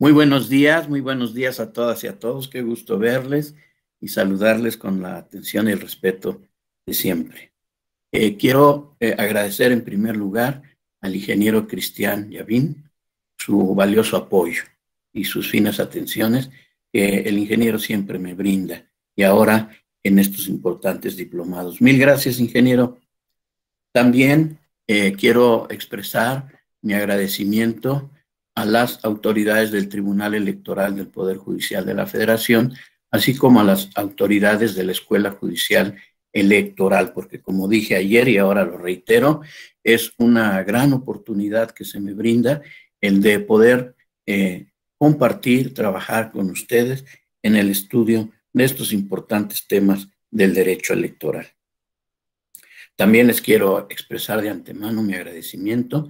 Muy buenos días a todas y a todos. Qué gusto verles y saludarles con la atención y el respeto de siempre. Quiero agradecer en primer lugar al ingeniero Cristian Yavín su valioso apoyo y sus finas atenciones que el ingeniero siempre me brinda y ahora en estos importantes diplomados. Mil gracias, ingeniero. También quiero expresar mi agradecimiento a las autoridades del Tribunal Electoral del Poder Judicial de la Federación, así como a las autoridades de la Escuela Judicial Electoral, porque como dije ayer y ahora lo reitero, es una gran oportunidad que se me brinda el de poder compartir, trabajar con ustedes en el estudio de estos importantes temas del derecho electoral. También les quiero expresar de antemano mi agradecimiento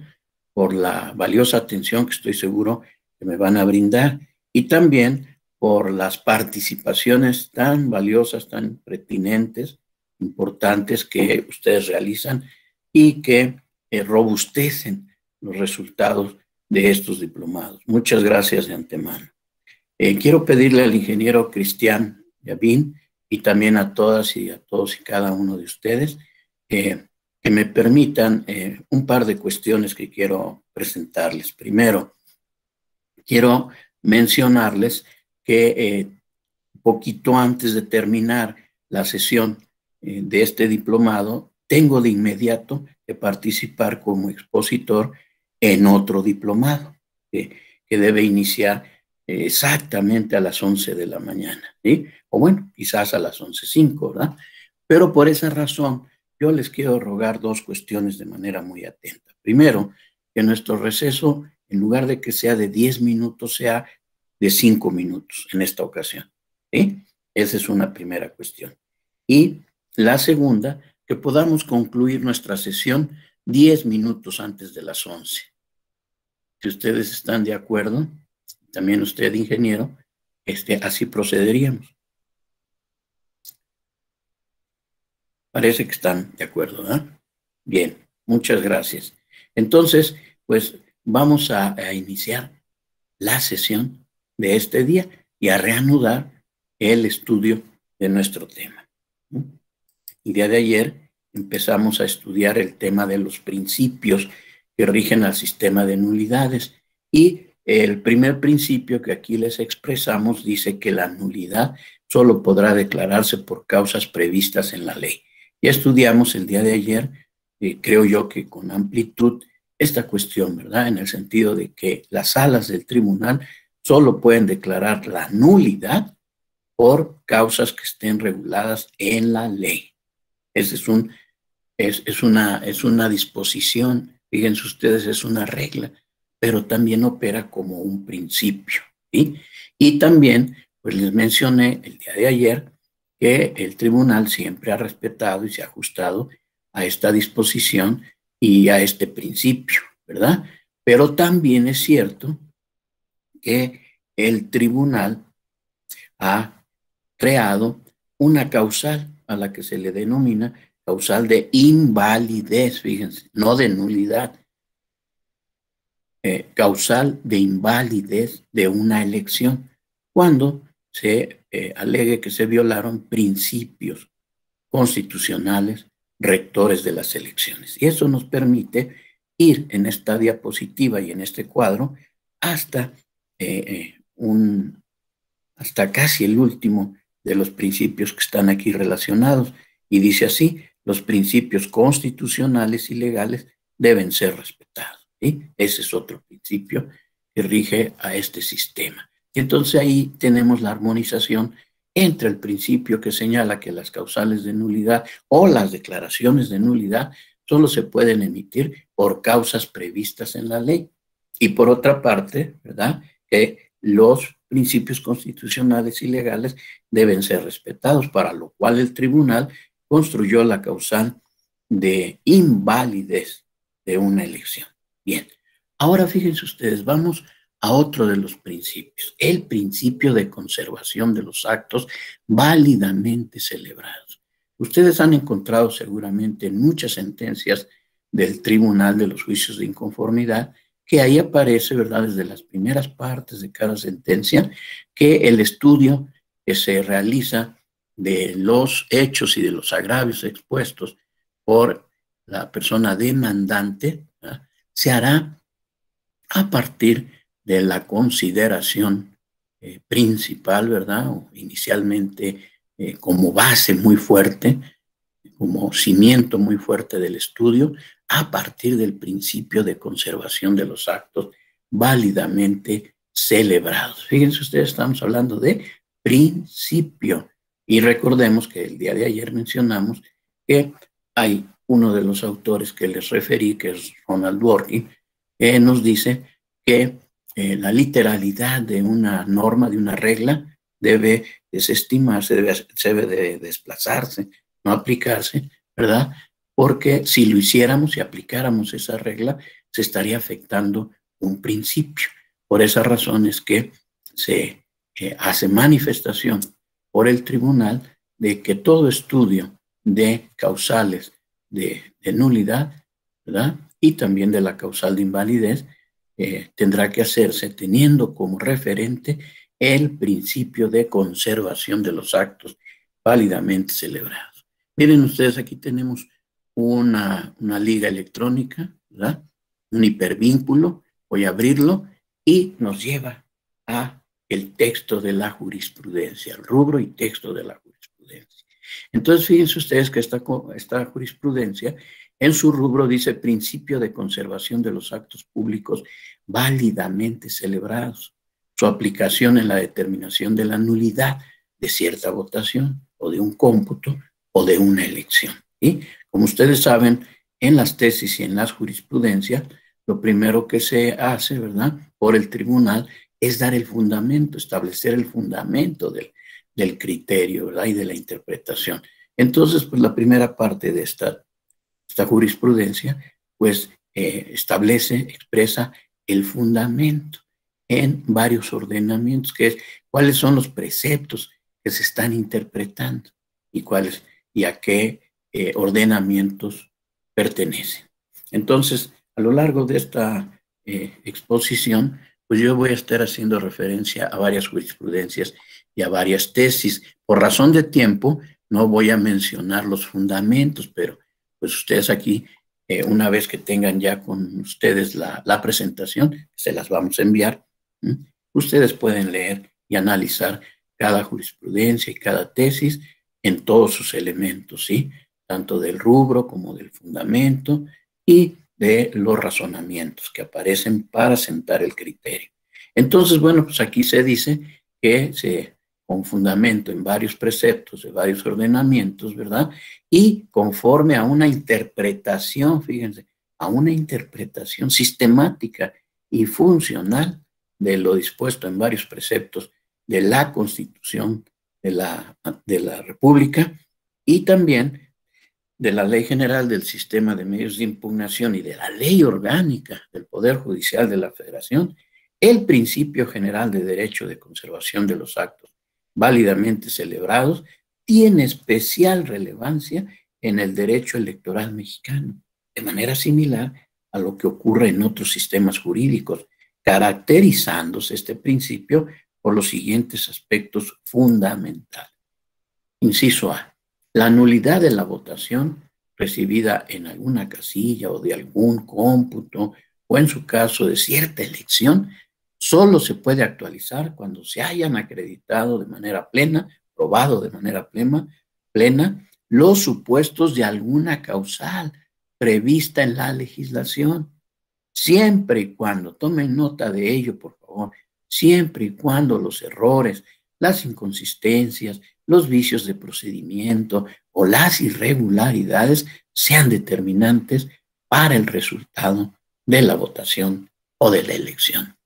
por la valiosa atención que estoy seguro que me van a brindar y también por las participaciones tan valiosas, tan pertinentes, importantes que ustedes realizan y que robustecen los resultados de estos diplomados. Muchas gracias de antemano. Quiero pedirle al ingeniero Cristian Yavín y también a todas y a todos y cada uno de ustedes que me permitan un par de cuestiones que quiero presentarles. Primero, quiero mencionarles que poquito antes de terminar la sesión de este diplomado, tengo de inmediato que participar como expositor en otro diplomado que debe iniciar exactamente a las 11 de la mañana, ¿sí? O bueno, quizás a las 11:05, ¿verdad? Pero por esa razón, yo les quiero rogar dos cuestiones de manera muy atenta. Primero, que nuestro receso, en lugar de que sea de 10 minutos, sea de 5 minutos en esta ocasión, ¿sí? Esa es una primera cuestión. Y la segunda, que podamos concluir nuestra sesión 10 minutos antes de las 11. Si ustedes están de acuerdo, también usted, ingeniero, así procederíamos. Parece que están de acuerdo, ¿eh? Bien, muchas gracias. Entonces, pues vamos a iniciar la sesión de este día y a reanudar el estudio de nuestro tema. El día de ayer empezamos a estudiar el tema de los principios que rigen al sistema de nulidades y el primer principio que aquí les expresamos dice que la nulidad solo podrá declararse por causas previstas en la ley. Ya estudiamos el día de ayer, creo yo que con amplitud, esta cuestión, ¿verdad? En el sentido de que las salas del tribunal solo pueden declarar la nulidad por causas que estén reguladas en la ley. Ese es una disposición, fíjense ustedes, es una regla, pero también opera como un principio, ¿sí? Y también, pues les mencioné el día de ayer que el tribunal siempre ha respetado y se ha ajustado a esta disposición y a este principio, ¿verdad? Pero también es cierto que el tribunal ha creado una causal a la que se le denomina causal de invalidez, fíjense, no de nulidad, causal de invalidez de una elección, cuando se alegue que se violaron principios constitucionales rectores de las elecciones. Y eso nos permite ir en esta diapositiva y en este cuadro hasta, hasta casi el último de los principios que están aquí relacionados. Y dice así: los principios constitucionales y legales deben ser respetados, ¿sí? Ese es otro principio que rige a este sistema. Y entonces ahí tenemos la armonización entre el principio que señala que las causales de nulidad o las declaraciones de nulidad solo se pueden emitir por causas previstas en la ley. Y por otra parte, ¿verdad?, que los principios constitucionales y legales deben ser respetados, para lo cual el tribunal construyó la causal de invalidez de una elección. Bien, ahora fíjense ustedes, vamos a otro de los principios, el principio de conservación de los actos válidamente celebrados. Ustedes han encontrado seguramente en muchas sentencias del Tribunal de los Juicios de Inconformidad que ahí aparece, ¿verdad?, desde las primeras partes de cada sentencia, que el estudio que se realiza de los hechos y de los agravios expuestos por la persona demandante, ¿verdad?, se hará a partir de la consideración principal, ¿verdad?, o inicialmente como base muy fuerte, como cimiento muy fuerte del estudio, a partir del principio de conservación de los actos válidamente celebrados. Fíjense ustedes, estamos hablando de principio. Y recordemos que el día de ayer mencionamos que hay uno de los autores que les referí, que es Ronald Dworkin, que nos dice que la literalidad de una norma, de una regla, debe desestimarse, debe de desplazarse, no aplicarse, ¿verdad? Porque si lo hiciéramos y aplicáramos esa regla, se estaría afectando un principio. Por esa razón es que se hace manifestación por el tribunal de que todo estudio de causales de nulidad, ¿verdad?, y también de la causal de invalidez, tendrá que hacerse teniendo como referente el principio de conservación de los actos válidamente celebrados. Miren ustedes, aquí tenemos una liga electrónica, ¿verdad?, un hipervínculo. Voy a abrirlo y nos lleva a el texto de la jurisprudencia, el rubro y texto de la jurisprudencia. Entonces, fíjense ustedes que esta jurisprudencia en su rubro dice principio de conservación de los actos públicos válidamente celebrados, su aplicación en la determinación de la nulidad de cierta votación o de un cómputo o de una elección. ¿Sí? Como ustedes saben, en las tesis y en las jurisprudencias, lo primero que se hace, ¿verdad?, por el tribunal es dar el fundamento, establecer el fundamento del criterio, ¿verdad?, y de la interpretación. Entonces, pues la primera parte de esta jurisprudencia, pues establece, expresa el fundamento en varios ordenamientos, que es cuáles son los preceptos que se están interpretando y cuáles y a qué ordenamientos pertenecen. Entonces, a lo largo de esta exposición, pues yo voy a estar haciendo referencia a varias jurisprudencias y a varias tesis. Por razón de tiempo, no voy a mencionar los fundamentos, pero pues ustedes aquí, una vez que tengan ya con ustedes la presentación, se las vamos a enviar, ustedes pueden leer y analizar cada jurisprudencia y cada tesis en todos sus elementos, ¿sí?, tanto del rubro como del fundamento y de los razonamientos que aparecen para sentar el criterio. Entonces, bueno, pues aquí se dice que con fundamento en varios preceptos, de varios ordenamientos, ¿verdad?, y conforme a una interpretación, fíjense, a una interpretación sistemática y funcional de lo dispuesto en varios preceptos de la Constitución de la República y también de la Ley General del Sistema de Medios de Impugnación y de la Ley Orgánica del Poder Judicial de la Federación, el principio general de derecho de conservación de los actos válidamente celebrados tiene especial relevancia en el derecho electoral mexicano, de manera similar a lo que ocurre en otros sistemas jurídicos, caracterizándose este principio por los siguientes aspectos fundamentales. Inciso A. La nulidad de la votación recibida en alguna casilla o de algún cómputo o en su caso de cierta elección solo se puede actualizar cuando se hayan acreditado de manera plena, probado de manera plena los supuestos de alguna causal prevista en la legislación, siempre y cuando, tomen nota de ello, por favor, siempre y cuando los errores, las inconsistencias, los vicios de procedimiento o las irregularidades sean determinantes para el resultado de la votación o de la elección.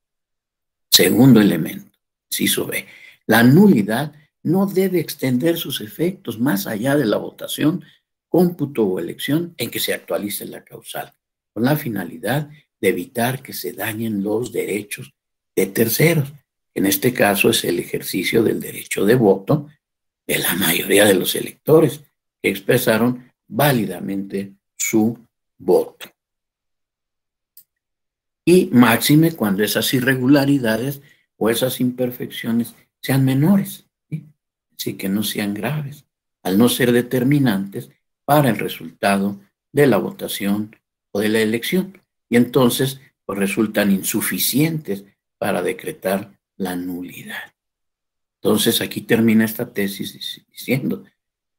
Segundo elemento, inciso B, la nulidad no debe extender sus efectos más allá de la votación, cómputo o elección en que se actualice la causal, con la finalidad de evitar que se dañen los derechos de terceros. En este caso es el ejercicio del derecho de voto de la mayoría de los electores que expresaron válidamente su voto. y máxime cuando esas irregularidades o esas imperfecciones sean menores, ¿sí? Así que no sean graves, al no ser determinantes para el resultado de la votación o de la elección. Y entonces, pues resultan insuficientes para decretar la nulidad. Entonces, aquí termina esta tesis diciendo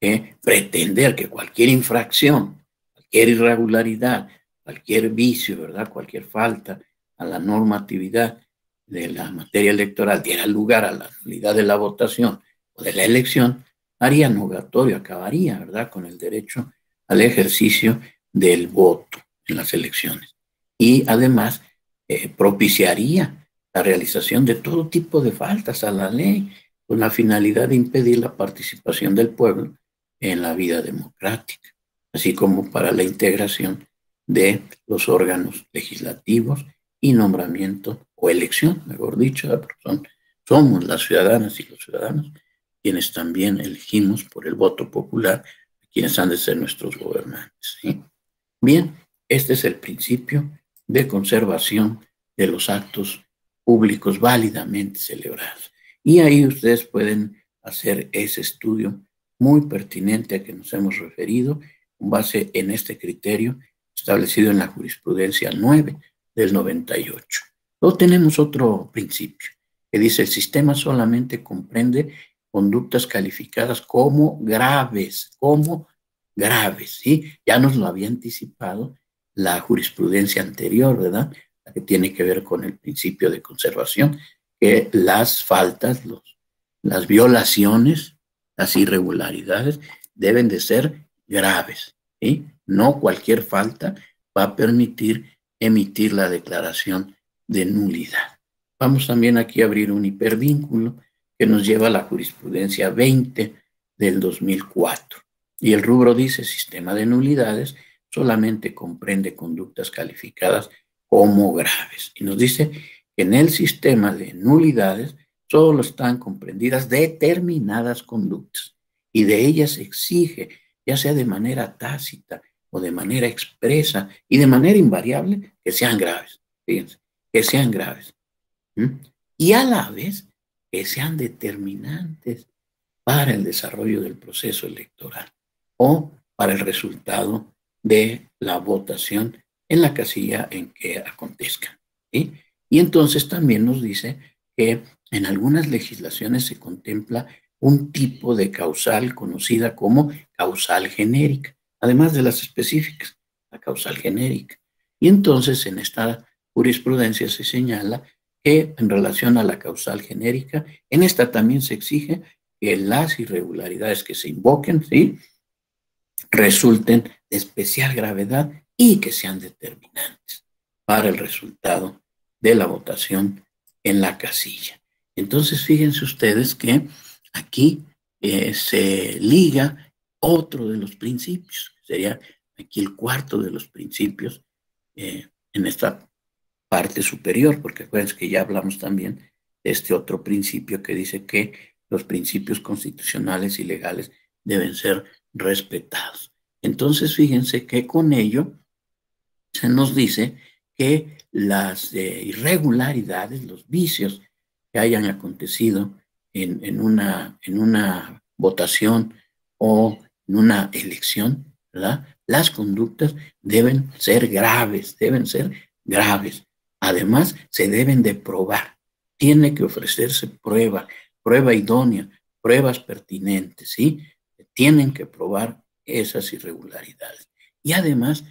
que pretender que cualquier infracción, cualquier irregularidad, cualquier vicio, ¿verdad? Cualquier falta a la normatividad de la materia electoral diera lugar a la nulidad de la votación o de la elección, haría nugatorio, acabaría, ¿verdad?, con el derecho al ejercicio del voto en las elecciones. Y además propiciaría la realización de todo tipo de faltas a la ley con la finalidad de impedir la participación del pueblo en la vida democrática, así como para la integración de los órganos legislativos y nombramiento o elección, mejor dicho, somos las ciudadanas y los ciudadanos quienes también elegimos por el voto popular quienes han de ser nuestros gobernantes, ¿sí? Bien, este es el principio de conservación de los actos públicos válidamente celebrados. Y ahí ustedes pueden hacer ese estudio muy pertinente a que nos hemos referido, con base en este criterio establecido en la jurisprudencia 9 del 98. Luego tenemos otro principio que dice: el sistema solamente comprende conductas calificadas como graves, ¿sí? Ya nos lo había anticipado la jurisprudencia anterior, ¿verdad? La que tiene que ver con el principio de conservación, que las faltas, las violaciones, las irregularidades deben de ser graves, ¿sí? No cualquier falta va a permitir emitir la declaración de nulidad. Vamos también aquí a abrir un hipervínculo que nos lleva a la jurisprudencia 20 del 2004. Y el rubro dice: sistema de nulidades solamente comprende conductas calificadas como graves. Y nos dice que en el sistema de nulidades solo están comprendidas determinadas conductas y de ellas se exige, ya sea de manera tácita o de manera expresa y de manera invariable, que sean graves. Fíjense, que sean graves. Y a la vez que sean determinantes para el desarrollo del proceso electoral o para el resultado de la votación en la casilla en que acontezca, ¿sí? Y entonces también nos dice que en algunas legislaciones se contempla un tipo de causal conocida como causal genérica, además de las específicas, la causal genérica. Y entonces en esta jurisprudencia se señala que en relación a la causal genérica, en esta también se exige que las irregularidades que se invoquen, ¿sí?, resulten de especial gravedad y que sean determinantes para el resultado de la votación en la casilla. Entonces, fíjense ustedes que aquí se liga otro de los principios, sería aquí el cuarto de los principios en esta parte superior, porque acuérdense que ya hablamos también de este otro principio que dice que los principios constitucionales y legales deben ser respetados. Entonces, fíjense que con ello se nos dice que las irregularidades, los vicios que hayan acontecido en una votación o en una elección, ¿verdad?, las conductas deben ser graves, Además, se deben de probar. Tiene que ofrecerse prueba idónea, pruebas pertinentes, ¿sí? Tienen que probar esas irregularidades. Y además,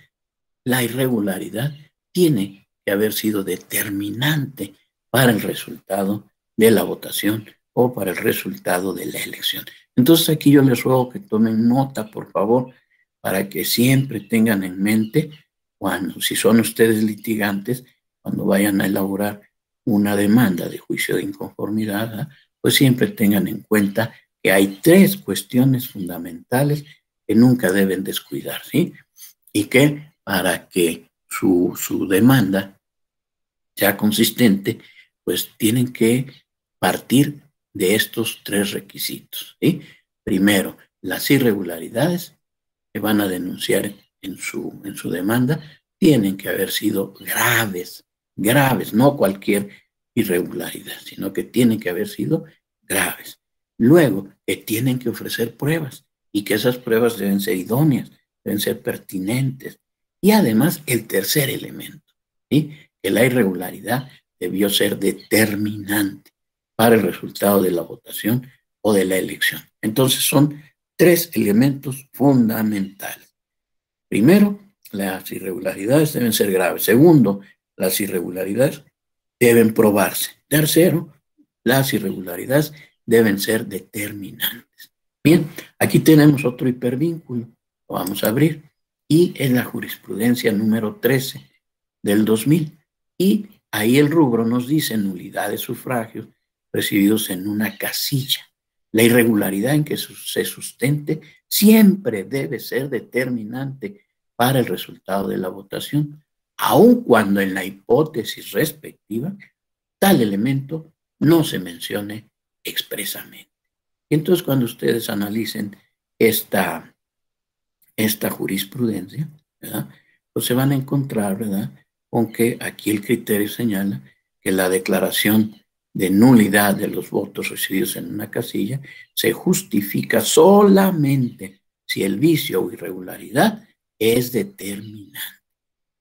la irregularidad tiene que haber sido determinante para el resultado de la votación o para el resultado de la elección. Entonces, aquí yo les ruego que tomen nota, por favor, para que siempre tengan en mente, cuando, si son ustedes litigantes, cuando vayan a elaborar una demanda de juicio de inconformidad, pues siempre tengan en cuenta que hay tres cuestiones fundamentales que nunca deben descuidar, ¿sí? Y que para que su demanda sea consistente, pues tienen que partir de estos tres requisitos, ¿sí? Primero, las irregularidades que van a denunciar en su demanda tienen que haber sido graves, graves, no cualquier irregularidad, sino que tienen que haber sido graves. Luego, que tienen que ofrecer pruebas y que esas pruebas deben ser idóneas, deben ser pertinentes. Y además, el tercer elemento, ¿sí? Que la irregularidad debió ser determinante para el resultado de la votación o de la elección. Entonces, son tres elementos fundamentales. Primero, las irregularidades deben ser graves. Segundo, las irregularidades deben probarse. Tercero, las irregularidades deben ser determinantes. Bien, aquí tenemos otro hipervínculo. Lo vamos a abrir. Y es la jurisprudencia número 13 del 2000. Y ahí el rubro nos dice nulidad de sufragios recibidos en una casilla. La irregularidad en que se sustente siempre debe ser determinante para el resultado de la votación, aun cuando en la hipótesis respectiva tal elemento no se mencione expresamente. Y entonces cuando ustedes analicen esta jurisprudencia, ¿verdad? Pues se van a encontrar, ¿verdad?, con que aquí el criterio señala que la declaración de nulidad de los votos recibidos en una casilla se justifica solamente si el vicio o irregularidad es determinante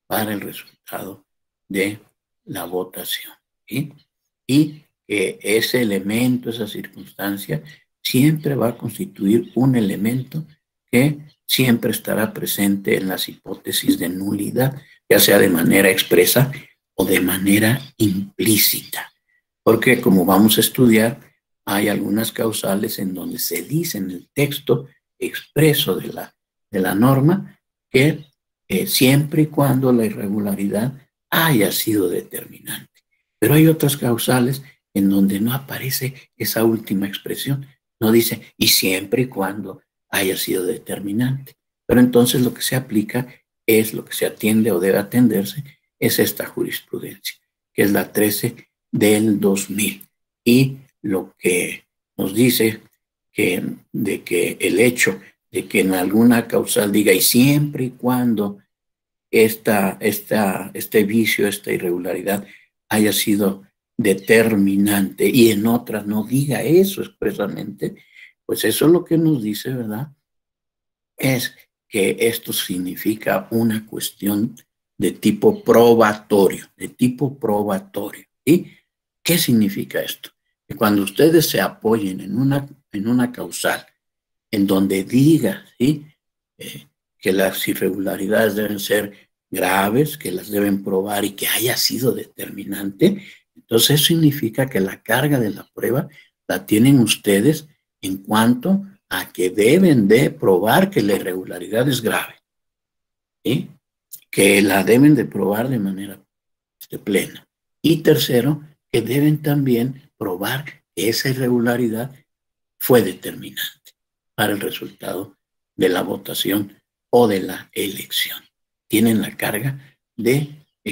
para el resultado de la votación, ¿sí? Y que ese elemento, esa circunstancia, siempre va a constituir un elemento que siempre estará presente en las hipótesis de nulidad, ya sea de manera expresa o de manera implícita. Porque como vamos a estudiar, hay algunas causales en donde se dice en el texto expreso de la norma que siempre y cuando la irregularidad haya sido determinante. Pero hay otras causales en donde no aparece esa última expresión. No dice, y siempre y cuando haya sido determinante. Pero entonces lo que se aplica es lo que se atiende o debe atenderse, es esta jurisprudencia, que es la 13 del 2000. Y lo que nos dice de que el hecho de que en alguna causal diga, y siempre y cuando este vicio, esta irregularidad haya sido determinante, y en otras no diga eso expresamente, pues eso es lo que nos dice, ¿verdad? Es que esto significa una cuestión de tipo probatorio, ¿sí? ¿Qué significa esto? Que cuando ustedes se apoyen en una causal en donde diga, ¿sí?, que las irregularidades deben ser graves, que las deben probar y que haya sido determinante, entonces eso significa que la carga de la prueba la tienen ustedes en cuanto a que deben de probar que la irregularidad es grave, ¿sí?, que la deben de probar de manera plena. Y tercero, que deben también probar que esa irregularidad fue determinante para el resultado de la votación o de la elección. Tienen la carga de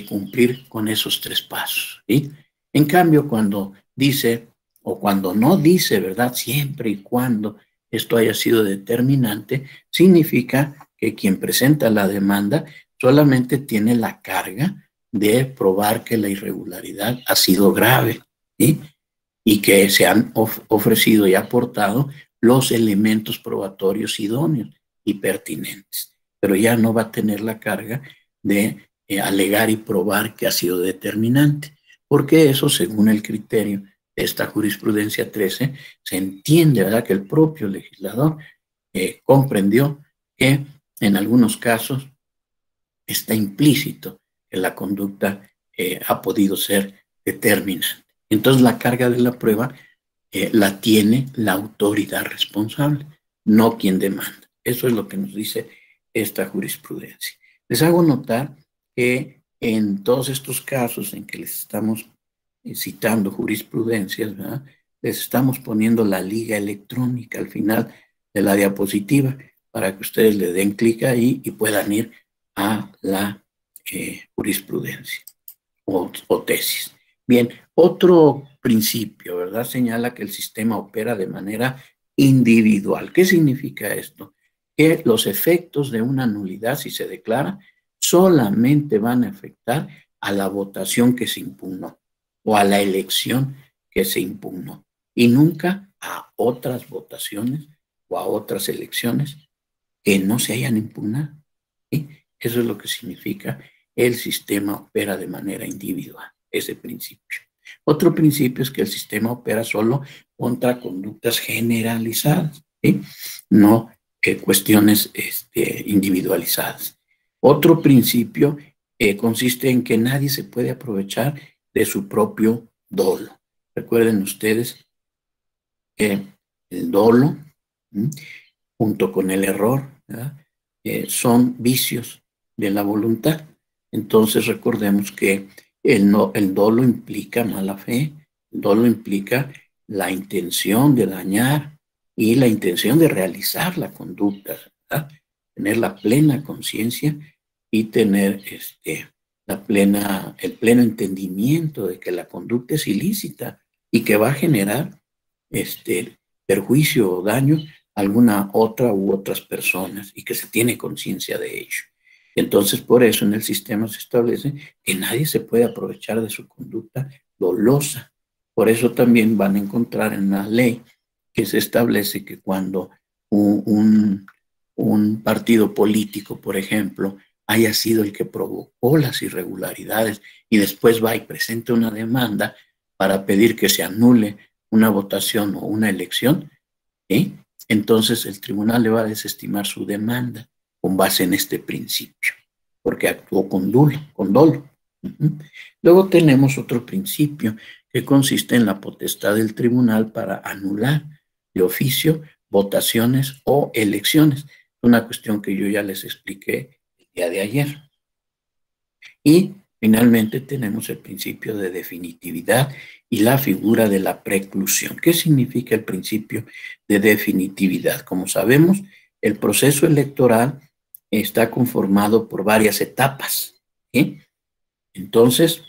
cumplir con esos tres pasos, ¿sí? En cambio, cuando dice o cuando no dice, ¿verdad?, siempre y cuando esto haya sido determinante, significa que quien presenta la demanda solamente tiene la carga de probar que la irregularidad ha sido grave, ¿sí?, y que se han ofrecido y aportado los elementos probatorios idóneos y pertinentes, pero ya no va a tener la carga de alegar y probar que ha sido determinante, porque eso, según el criterio de esta jurisprudencia 13, se entiende, ¿verdad?, que el propio legislador comprendió que en algunos casos está implícito que la conducta ha podido ser determinante. Entonces la carga de la prueba la tiene la autoridad responsable, no quien demanda. Eso es lo que nos dice esta jurisprudencia. Les hago notar que en todos estos casos en que les estamos citando jurisprudencias, ¿verdad?, les estamos poniendo la liga electrónica al final de la diapositiva para que ustedes le den clic ahí y puedan ir a la jurisprudencia o tesis. Bien, otro principio, ¿verdad?, señala que el sistema opera de manera individual. ¿Qué significa esto? Que los efectos de una nulidad, si se declara, solamente van a afectar a la votación que se impugnó o a la elección que se impugnó y nunca a otras votaciones o a otras elecciones que no se hayan impugnado. ¿Sí? Eso es lo que significa el sistema opera de manera individual, ese principio. Otro principio es que el sistema opera solo contra conductas generalizadas, ¿sí? No cuestiones individualizadas. Otro principio consiste en que nadie se puede aprovechar de su propio dolo. Recuerden ustedes que el dolo, junto con el error, son vicios de la voluntad. Entonces recordemos que el dolo implica mala fe, el dolo implica la intención de dañar y la intención de realizar la conducta, ¿verdad? Tener la plena conciencia y tener el pleno entendimiento de que la conducta es ilícita y que va a generar perjuicio o daño a alguna otra u otras personas y que se tiene conciencia de ello. Entonces, por eso en el sistema se establece que nadie se puede aprovechar de su conducta dolosa. Por eso también van a encontrar en la ley que se establece que cuando un partido político, por ejemplo, haya sido el que provocó las irregularidades y después va y presenta una demanda para pedir que se anule una votación o una elección, ¿sí? Entonces el tribunal le va a desestimar su demanda con base en este principio, porque actuó con dolo. Luego tenemos otro principio que consiste en la potestad del tribunal para anular de oficio votaciones o elecciones. Una cuestión que yo ya les expliqué el día de ayer. Y finalmente tenemos el principio de definitividad y la figura de la preclusión. ¿Qué significa el principio de definitividad? Como sabemos, el proceso electoral está conformado por varias etapas, ¿sí? Entonces,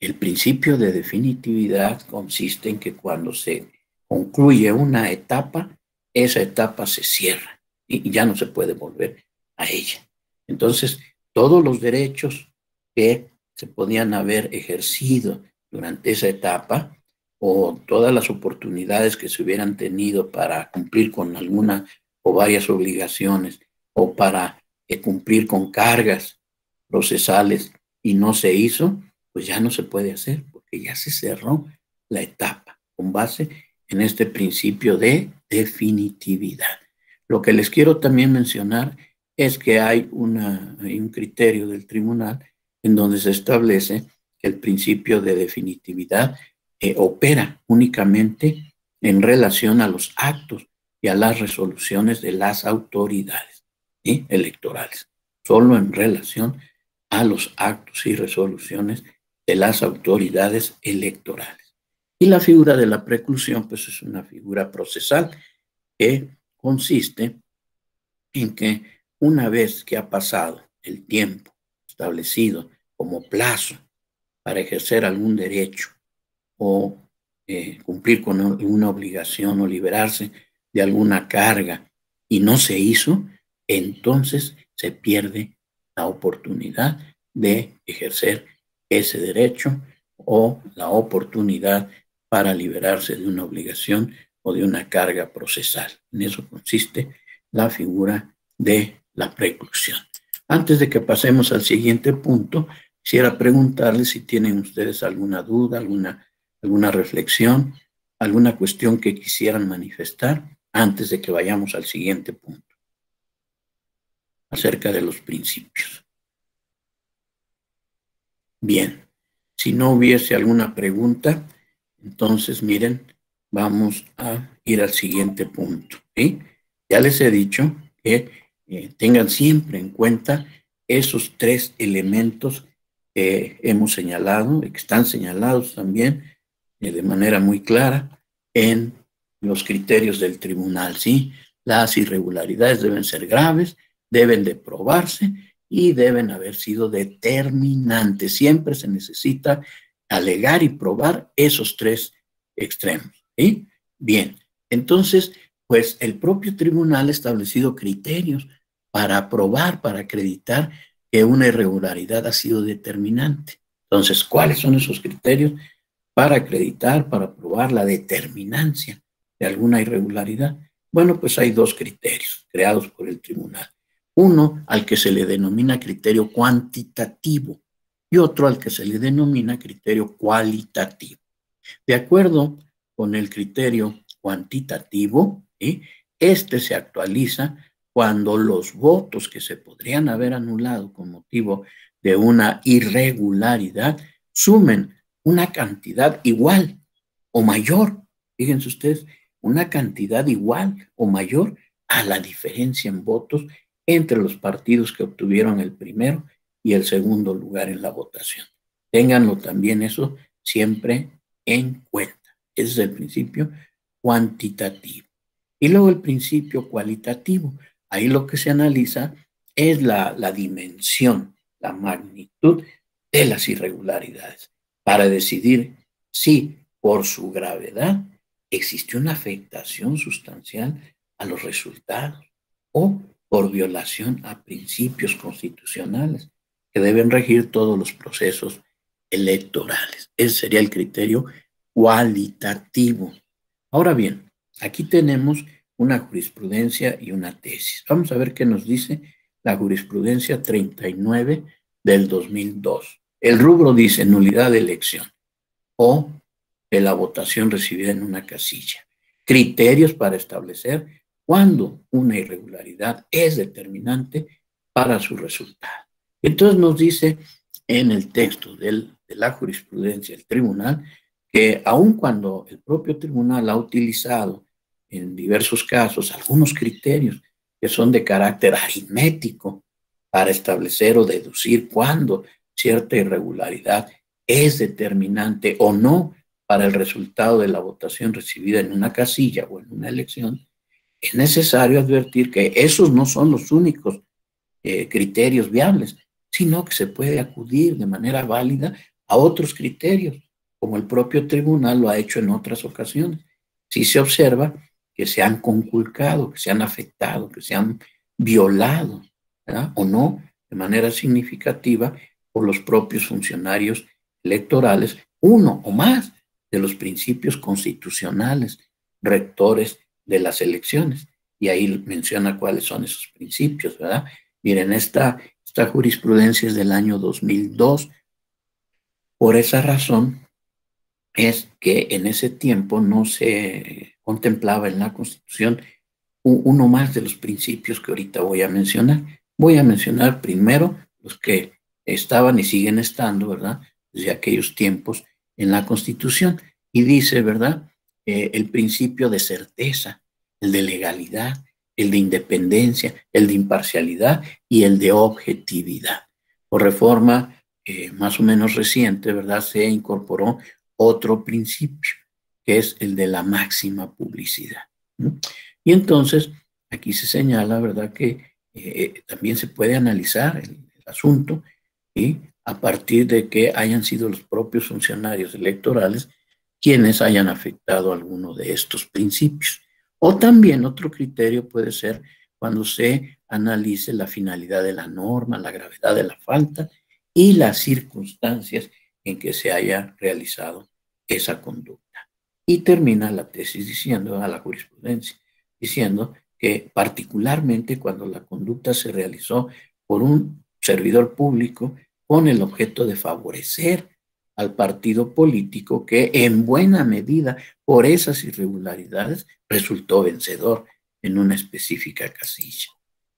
el principio de definitividad consiste en que cuando se concluye una etapa, esa etapa se cierra y ya no se puede volver a ella. Entonces, todos los derechos que se podían haber ejercido durante esa etapa o todas las oportunidades que se hubieran tenido para cumplir con alguna o varias obligaciones o para cumplir con cargas procesales y no se hizo, pues ya no se puede hacer porque ya se cerró la etapa con base en este principio de definitividad. Lo que les quiero también mencionar es que hay un criterio del tribunal en donde se establece que el principio de definitividad opera únicamente en relación a los actos y a las resoluciones de las autoridades, ¿sí?, electorales, solo en relación a los actos y resoluciones de las autoridades electorales. Y la figura de la preclusión, pues es una figura procesal que consiste en que una vez que ha pasado el tiempo establecido como plazo para ejercer algún derecho o cumplir con una obligación o liberarse de alguna carga y no se hizo, entonces se pierde la oportunidad de ejercer ese derecho o la oportunidad para liberarse de una obligación o de una carga procesal. En eso consiste la figura de la preclusión. Antes de que pasemos al siguiente punto, quisiera preguntarles si tienen ustedes alguna duda, alguna reflexión, alguna cuestión que quisieran manifestar antes de que vayamos al siguiente punto acerca de los principios. Bien, si no hubiese alguna pregunta, entonces miren, vamos a ir al siguiente punto, ¿sí? Ya les he dicho que tengan siempre en cuenta esos tres elementos que hemos señalado y que están señalados también de manera muy clara en los criterios del tribunal, ¿sí? Las irregularidades deben ser graves, deben de probarse y deben haber sido determinantes. Siempre se necesita alegar y probar esos tres extremos, ¿sí? Bien, entonces, pues el propio tribunal ha establecido criterios para probar, para acreditar que una irregularidad ha sido determinante. Entonces, ¿cuáles son esos criterios para acreditar, para probar la determinancia de alguna irregularidad? Bueno, pues hay dos criterios creados por el tribunal. Uno al que se le denomina criterio cuantitativo y otro al que se le denomina criterio cualitativo. De acuerdo con el criterio cuantitativo, este se actualiza cuando los votos que se podrían haber anulado con motivo de una irregularidad sumen una cantidad igual o mayor, fíjense ustedes, una cantidad igual o mayor a la diferencia en votos entre los partidos que obtuvieron el primero y el segundo lugar en la votación. Ténganlo también eso siempre en cuenta. Ese es el principio cuantitativo. Y luego el principio cualitativo. Ahí lo que se analiza es la dimensión, la magnitud de las irregularidades para decidir si por su gravedad existe una afectación sustancial a los resultados o por violación a principios constitucionales que deben regir todos los procesos electorales. Ese sería el criterio cualitativo. Ahora bien, aquí tenemos una jurisprudencia y una tesis. Vamos a ver qué nos dice la jurisprudencia 39 del 2002. El rubro dice nulidad de elección o de la votación recibida en una casilla. Criterios para establecer cuándo una irregularidad es determinante para su resultado. Entonces nos dice en el texto de la jurisprudencia del tribunal que aun cuando el propio tribunal ha utilizado en diversos casos algunos criterios que son de carácter aritmético para establecer o deducir cuándo cierta irregularidad es determinante o no para el resultado de la votación recibida en una casilla o en una elección, es necesario advertir que esos no son los únicos criterios viables, sino que se puede acudir de manera válida a otros criterios, como el propio tribunal lo ha hecho en otras ocasiones. Si se observa que se han conculcado, que se han afectado, que se han violado, ¿verdad? O no, de manera significativa, por los propios funcionarios electorales, uno o más de los principios constitucionales rectores de las elecciones. Y ahí menciona cuáles son esos principios, ¿verdad? Miren, esta jurisprudencia es del año 2002. Por esa razón es que en ese tiempo no se contemplaba en la Constitución uno más de los principios que ahorita voy a mencionar. Voy a mencionar primero los que estaban y siguen estando, ¿verdad? Desde aquellos tiempos en la Constitución. Y dice, ¿verdad? El principio de certeza, el de legalidad, el de independencia, el de imparcialidad y el de objetividad. Por reforma más o menos reciente, ¿verdad? Se incorporó otro principio, que es el de la máxima publicidad. Y entonces, aquí se señala, ¿verdad?, que también se puede analizar el asunto y a partir de que hayan sido los propios funcionarios electorales quienes hayan afectado alguno de estos principios. O también otro criterio puede ser cuando se analice la finalidad de la norma, la gravedad de la falta y las circunstancias en que se haya realizado esa conducta. Y termina la tesis diciendo, a la jurisprudencia, diciendo que particularmente cuando la conducta se realizó por un servidor público con el objeto de favorecer al partido político que en buena medida por esas irregularidades resultó vencedor en una específica casilla.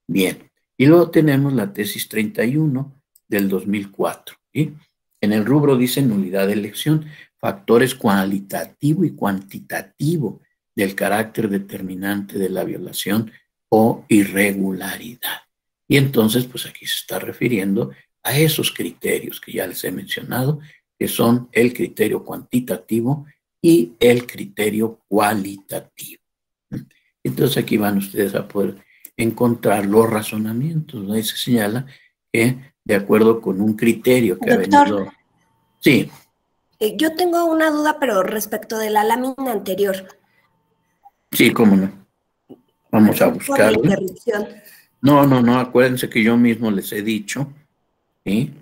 Bien, y luego tenemos la tesis 31 del 2004. ¿Sí? En el rubro dice nulidad de elección, factores cualitativo y cuantitativo del carácter determinante de la violación o irregularidad. Y entonces, pues aquí se está refiriendo a esos criterios que ya les he mencionado, que son el criterio cuantitativo y el criterio cualitativo. Entonces aquí van ustedes a poder encontrar los razonamientos, ¿no? Y se señala que de acuerdo con un criterio que Doctor, ha venido... Sí. Yo tengo una duda, pero respecto de la lámina anterior. Sí, cómo no. Vamos a buscarlo. Por la interrupción. No, acuérdense que yo mismo les he dicho ¿sí?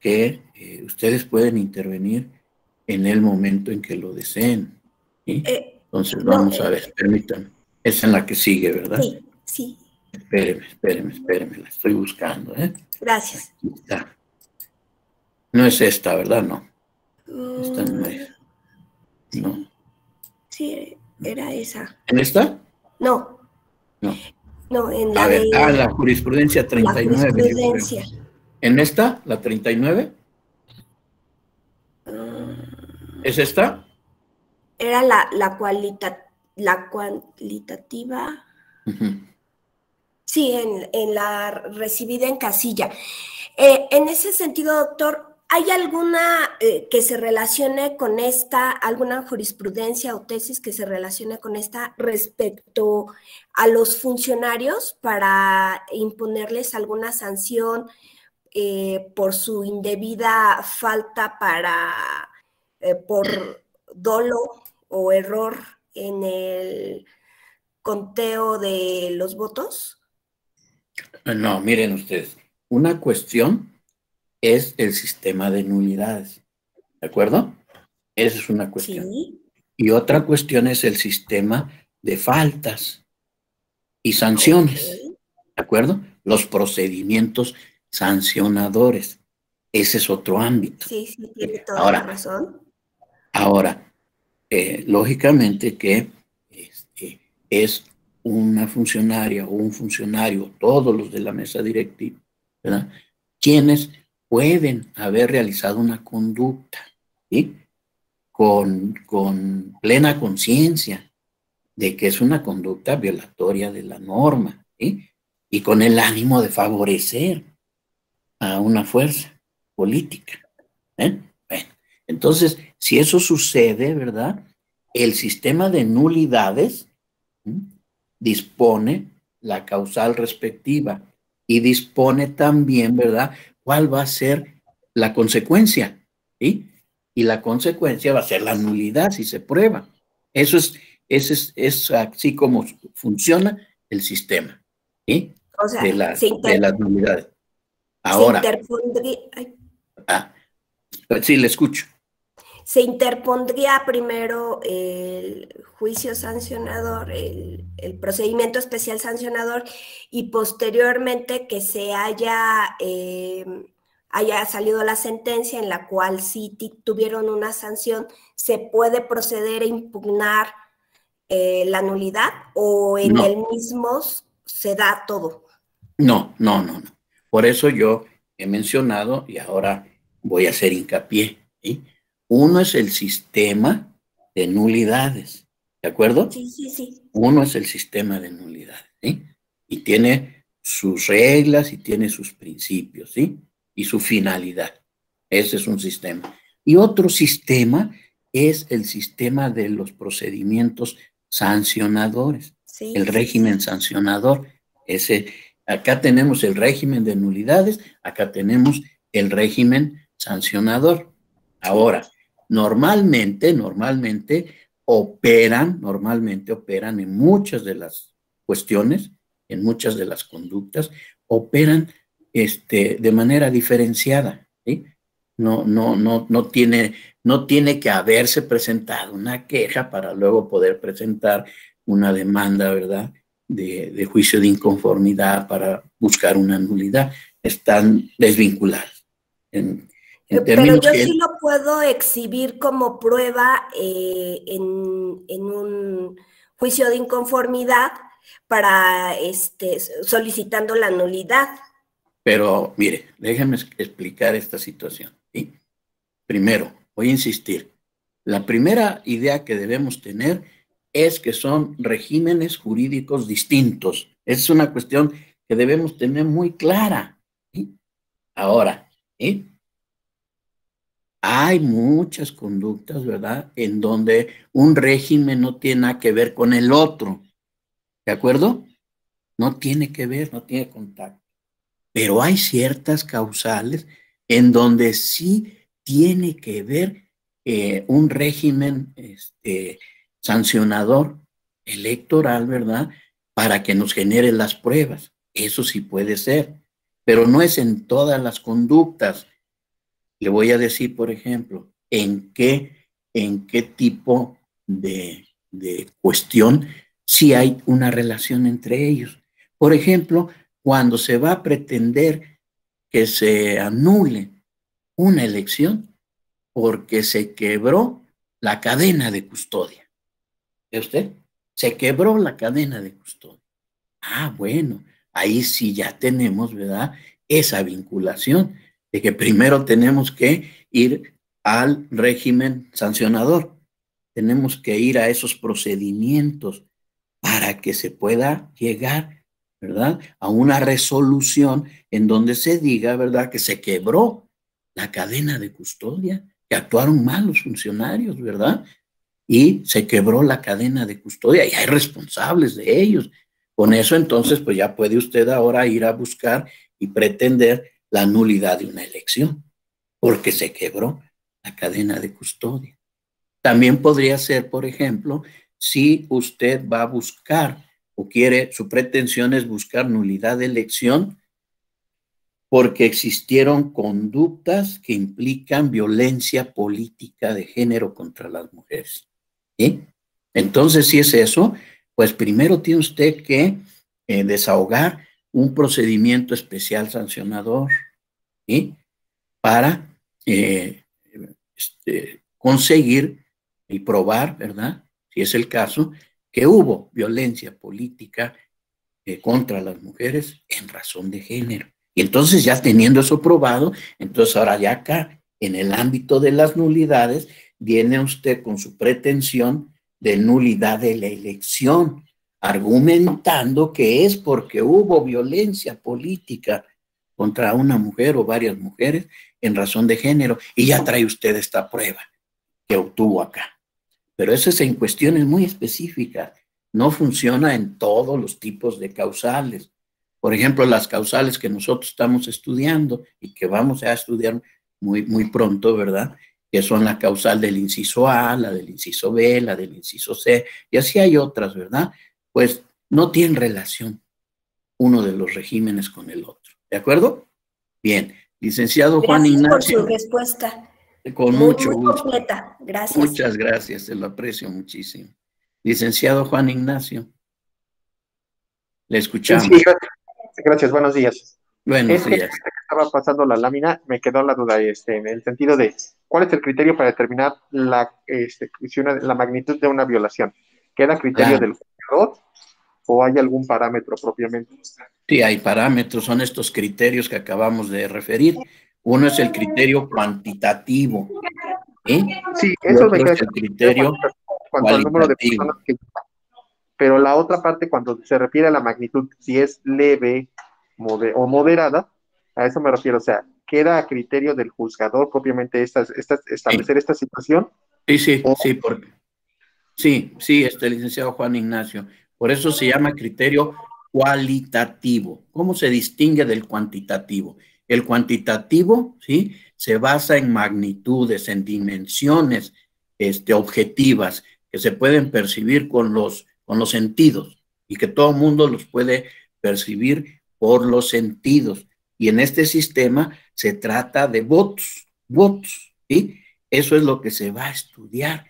Que ustedes pueden intervenir en el momento en que lo deseen, ¿sí? Entonces No, vamos a ver, permítanme. Es en la que sigue, ¿verdad? sí, sí, Espéreme, la estoy buscando, ¿eh? gracias. Aquí está. No es esta, ¿verdad? No, esta no Mm, es. No. sí, sí, era esa. ¿En esta? No, No. no, en A la ver, de la jurisprudencia la 39, yo creo. jurisprudencia. ¿En esta? ¿La 39? ¿Es esta? Era la cualitativa. Ujú. Sí, en la recibida en casilla. En ese sentido, doctor, ¿hay alguna que se relacione con esta, alguna jurisprudencia o tesis que se relacione con esta respecto a los funcionarios para imponerles alguna sanción por su indebida falta por dolo o error en el conteo de los votos? No, miren ustedes. Una cuestión es el sistema de nulidades, ¿de acuerdo? Esa es una cuestión. Sí. Y otra cuestión es el sistema de faltas y Ok. sanciones, ¿de acuerdo? Los procedimientos sancionadores. Ese es otro ámbito. Sí, sí, tiene toda la Ahora, razón. ahora, lógicamente que es una funcionaria o un funcionario, todos los de la mesa directiva, ¿verdad? Quienes pueden haber realizado una conducta, ¿sí? Con plena conciencia de que es una conducta violatoria de la norma, ¿sí? Y con el ánimo de favorecer a una fuerza política. ¿Eh? Bueno, entonces, si eso sucede, ¿verdad? El sistema de nulidades, ¿sí?, dispone la causal respectiva y dispone también, ¿verdad?, cuál va a ser la consecuencia, ¿sí? Y la consecuencia va a ser la nulidad si se prueba. Eso es así como funciona el sistema, ¿sí? O sea, De las nulidades. se Ahora, interpondría, ah, sí, le escucho. se interpondría primero el juicio sancionador, el procedimiento especial sancionador, y posteriormente que haya salido la sentencia en la cual sí tuvieron una sanción, se puede proceder a impugnar la nulidad, o en el No, mismo se da todo. no. Por eso yo he mencionado y ahora voy a hacer hincapié, ¿sí? Uno es el sistema de nulidades, ¿de acuerdo? Sí, sí, sí. Uno es el sistema de nulidades, ¿sí? Y tiene sus reglas y tiene sus principios, ¿sí? Y su finalidad. Ese es un sistema. Y otro sistema es el sistema de los procedimientos sancionadores, el Sí, sí, régimen sí. sancionador. Ese, acá tenemos el régimen de nulidades, acá tenemos el régimen sancionador. Sí. Ahora, normalmente operan en muchas de las cuestiones, en muchas de las conductas, operan de manera diferenciada, ¿sí? No tiene que haberse presentado una queja para luego poder presentar una demanda, ¿verdad?, de juicio de inconformidad para buscar una nulidad. Están desvinculadas. En Pero términos yo que sí lo puedo exhibir como prueba en un juicio de inconformidad para solicitando la nulidad. pero mire, déjeme explicar esta situación, ¿sí? Primero, voy a insistir. La primera idea que debemos tener es que son regímenes jurídicos distintos. Es una cuestión que debemos tener muy clara, ¿sí? Ahora, ¿sí?, hay muchas conductas, ¿verdad?, en donde un régimen no tiene nada que ver con el otro, ¿de acuerdo? No tiene que ver, no tiene contacto. Pero hay ciertas causales en donde sí tiene que ver un régimen sancionador electoral, ¿verdad?, para que nos genere las pruebas. Eso sí puede ser. pero no es en todas las conductas. Le voy a decir, por ejemplo, en qué tipo de cuestión sí hay una relación entre ellos. Por ejemplo, cuando se va a pretender que se anule una elección porque se quebró la cadena de custodia. ¿Ve usted? Se quebró la cadena de custodia. Ah, bueno, ahí sí ya tenemos, ¿verdad? Esa vinculación de que primero tenemos que ir al régimen sancionador. Tenemos que ir a esos procedimientos para que se pueda llegar, ¿verdad?, a una resolución en donde se diga, ¿verdad?, que se quebró la cadena de custodia, que actuaron mal los funcionarios, ¿verdad? Y se quebró la cadena de custodia y hay responsables de ellos. Con eso entonces pues ya puede usted ahora ir a buscar y pretender la nulidad de una elección porque se quebró la cadena de custodia. También podría ser, por ejemplo, si usted va a buscar o quiere, su pretensión es buscar nulidad de elección porque existieron conductas que implican violencia política de género contra las mujeres. ¿Sí? Entonces, si es eso, pues primero tiene usted que desahogar un procedimiento especial sancionador, ¿sí?, para conseguir y probar, ¿verdad?, si es el caso, que hubo violencia política contra las mujeres en razón de género. Y entonces ya teniendo eso probado, entonces ahora ya acá, en el ámbito de las nulidades, viene usted con su pretensión de nulidad de la elección, argumentando que es porque hubo violencia política contra una mujer o varias mujeres en razón de género, y ya trae usted esta prueba que obtuvo acá. Pero eso es en cuestiones muy específicas. No funciona en todos los tipos de causales. Por ejemplo, las causales que nosotros estamos estudiando y que vamos a estudiar muy pronto, ¿verdad?, que son la causal del inciso A, la del inciso B, la del inciso C, y así hay otras, ¿verdad? Pues no tienen relación uno de los regímenes con el otro. ¿De acuerdo? Bien. Licenciado Juan Gracias por su Ignacio. respuesta. Con Muy, mucho muy gusto. completa. Gracias. Muchas gracias, se lo aprecio muchísimo. Licenciado Juan Ignacio, le escuchamos. Sí, gracias, buenos días. Buenos días. Estaba pasando la lámina, me quedó la duda en el sentido de cuál es el criterio para determinar la magnitud de una violación. ¿Queda criterio del juzgador o hay algún parámetro propiamente? Sí, hay parámetros, son estos criterios que acabamos de referir. Uno es el criterio cuantitativo, ¿sí? Sí, Y eso me otro queda es el criterio cuanto al número de cualitativo. personas que... Pero la otra parte, cuando se refiere a la magnitud, si es leve o moderada, a eso me refiero. O sea, ¿queda a criterio del juzgador propiamente establecer esta situación? Sí, licenciado Juan Ignacio. Por eso se llama criterio cualitativo. ¿Cómo se distingue del cuantitativo? El cuantitativo, ¿sí?, se basa en magnitudes, en dimensiones objetivas que se pueden percibir con los sentidos y que todo mundo los puede percibir por los sentidos. Y en este sistema se trata de votos, ¿sí? Eso es lo que se va a estudiar,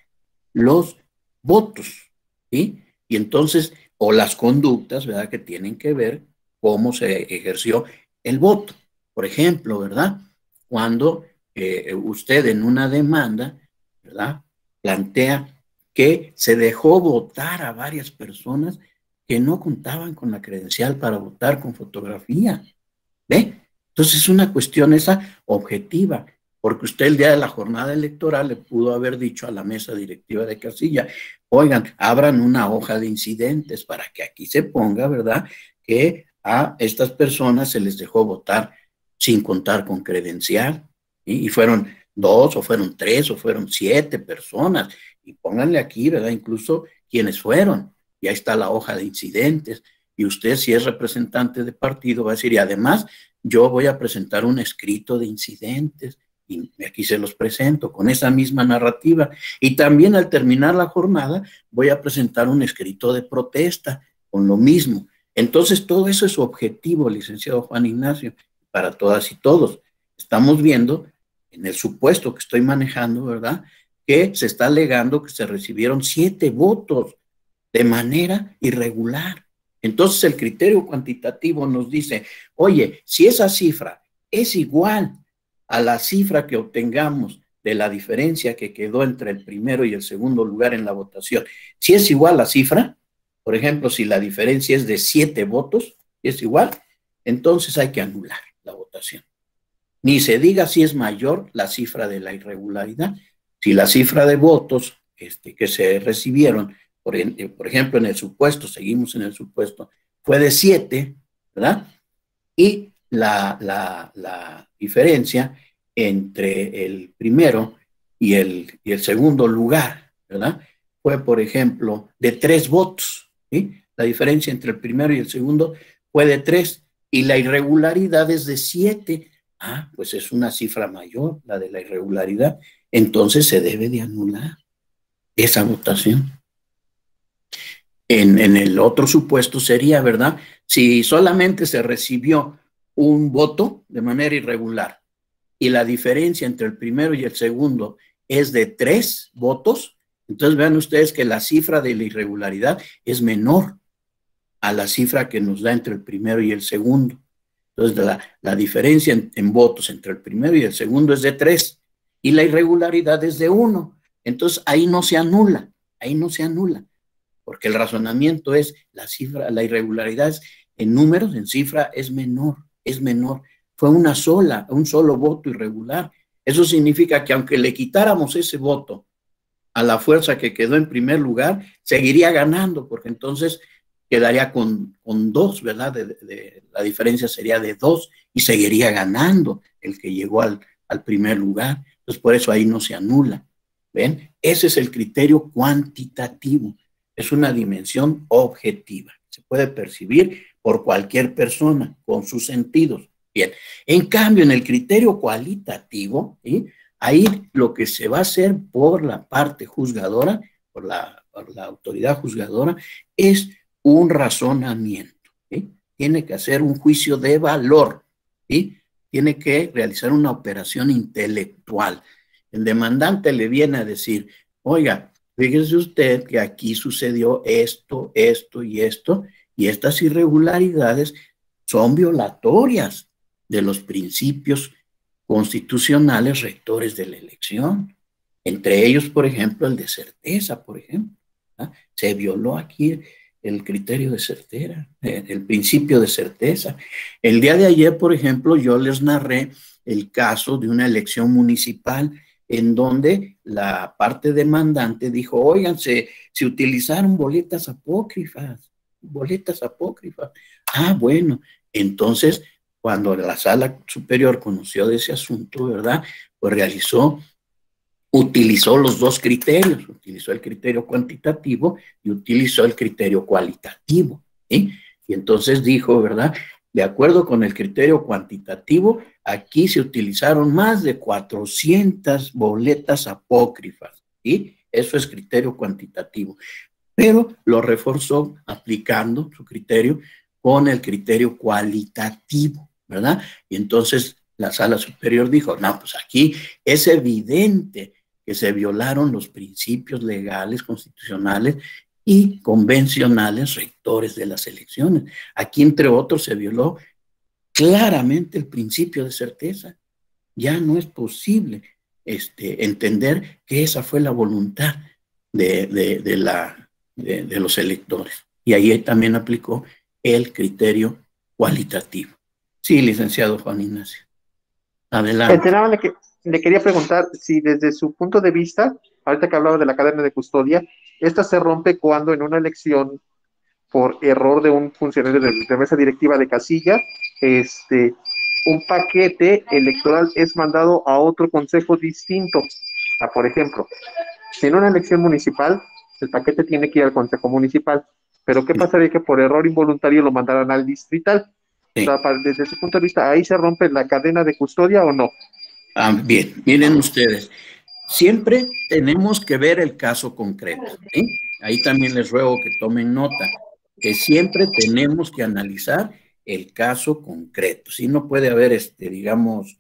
los votos, ¿sí? Y entonces, o las conductas, ¿verdad?, que tienen que ver cómo se ejerció el voto. Por ejemplo, ¿verdad?, cuando usted en una demanda, ¿verdad?, plantea que se dejó votar a varias personas que no contaban con la credencial para votar con fotografía. ¿Ve? Entonces es una cuestión esa objetiva, porque usted el día de la jornada electoral le pudo haber dicho a la mesa directiva de casilla, oigan, abran una hoja de incidentes para que aquí se ponga, ¿verdad?, que a estas personas se les dejó votar sin contar con credencial, ¿sí? Y fueron 2, o fueron 3, o fueron 7 personas, y pónganle aquí, ¿verdad?, incluso quienes fueron, y ahí está la hoja de incidentes, y usted, si es representante de partido, va a decir, y además yo voy a presentar un escrito de incidentes, y aquí se los presento con esa misma narrativa, y también al terminar la jornada voy a presentar un escrito de protesta con lo mismo. Entonces todo eso es objetivo, licenciado Juan Ignacio. para todas y todos. Estamos viendo, en el supuesto que estoy manejando, ¿verdad?, que se está alegando que se recibieron 7 votos de manera irregular. Entonces el criterio cuantitativo nos dice, oye, si esa cifra es igual a la cifra que obtengamos de la diferencia que quedó entre el primero y el segundo lugar en la votación, si es igual la cifra, por ejemplo, si la diferencia es de 7 votos, es igual, entonces hay que anular la votación. Ni se diga si es mayor la cifra de la irregularidad. Si la cifra de votos que se recibieron, por ejemplo, en el supuesto, seguimos en el supuesto, fue de 7, ¿verdad? Y la diferencia entre el primero y el segundo lugar, ¿verdad?, fue, por ejemplo, de 3 votos, ¿sí? La diferencia entre el primero y el segundo fue de 3, y la irregularidad es de 7. Ah, pues es una cifra mayor, la de la irregularidad. Entonces se debe de anular esa votación. En el otro supuesto sería, ¿verdad?, si solamente se recibió un voto de manera irregular y la diferencia entre el primero y el segundo es de 3 votos, entonces vean ustedes que la cifra de la irregularidad es menor a la cifra que nos da entre el primero y el segundo. Entonces la diferencia en votos entre el primero y el segundo es de 3 y la irregularidad es de 1. Entonces ahí no se anula, porque el razonamiento es la cifra, la irregularidad en números, en cifra, es menor. Fue un solo voto irregular. Eso significa que aunque le quitáramos ese voto a la fuerza que quedó en primer lugar, seguiría ganando, porque entonces quedaría con 2, ¿verdad? La diferencia sería de 2 y seguiría ganando el que llegó al primer lugar. Entonces, por eso ahí no se anula. ¿Ven? Ese es el criterio cuantitativo. Es una dimensión objetiva. Se puede percibir por cualquier persona con sus sentidos. Bien. En cambio, en el criterio cualitativo, ¿sí?, ahí lo que se va a hacer por la parte juzgadora, por la autoridad juzgadora, es un razonamiento, ¿sí? Tiene que hacer un juicio de valor, ¿sí? Tiene que realizar una operación intelectual. El demandante le viene a decir, oiga, fíjese usted que aquí sucedió esto, esto y esto, y estas irregularidades son violatorias de los principios constitucionales rectores de la elección. Entre ellos, por ejemplo, el de certeza, por ejemplo, ¿ah? Se violó aquí el criterio de certeza, el principio de certeza. El día de ayer, por ejemplo, yo les narré el caso de una elección municipal en donde la parte demandante dijo, oigan, se utilizaron boletas apócrifas. Ah, bueno, entonces, cuando la sala superior conoció de ese asunto, ¿verdad?, pues utilizó los 2 criterios, utilizó el criterio cuantitativo y utilizó el criterio cualitativo, ¿sí? Y entonces dijo, ¿verdad?, de acuerdo con el criterio cuantitativo, aquí se utilizaron más de 400 boletas apócrifas, ¿sí? Eso es criterio cuantitativo. Pero lo reforzó aplicando su criterio con el criterio cualitativo, ¿verdad? Y entonces la sala superior dijo, no, pues aquí es evidente que se violaron los principios legales, constitucionales y convencionales rectores de las elecciones. Aquí, entre otros, se violó claramente el principio de certeza. Ya no es posible entender que esa fue la voluntad de los electores. Y ahí también aplicó el criterio cualitativo. Sí, licenciado Juan Ignacio. Adelante. Le quería preguntar si desde su punto de vista, ahorita que hablaba de la cadena de custodia, esta se rompe cuando en una elección, por error de un funcionario de mesa directiva de casilla, un paquete electoral es mandado a otro consejo distinto. Por ejemplo, si en una elección municipal, el paquete tiene que ir al consejo municipal, pero ¿qué pasaría que por error involuntario lo mandaran al distrital? Sí. O sea, desde su punto de vista, ¿ahí se rompe la cadena de custodia o no? Bien, miren ustedes, siempre tenemos que ver el caso concreto, ¿sí? Ahí también les ruego que tomen nota, que siempre tenemos que analizar el caso concreto. Sí, no puede haber, digamos,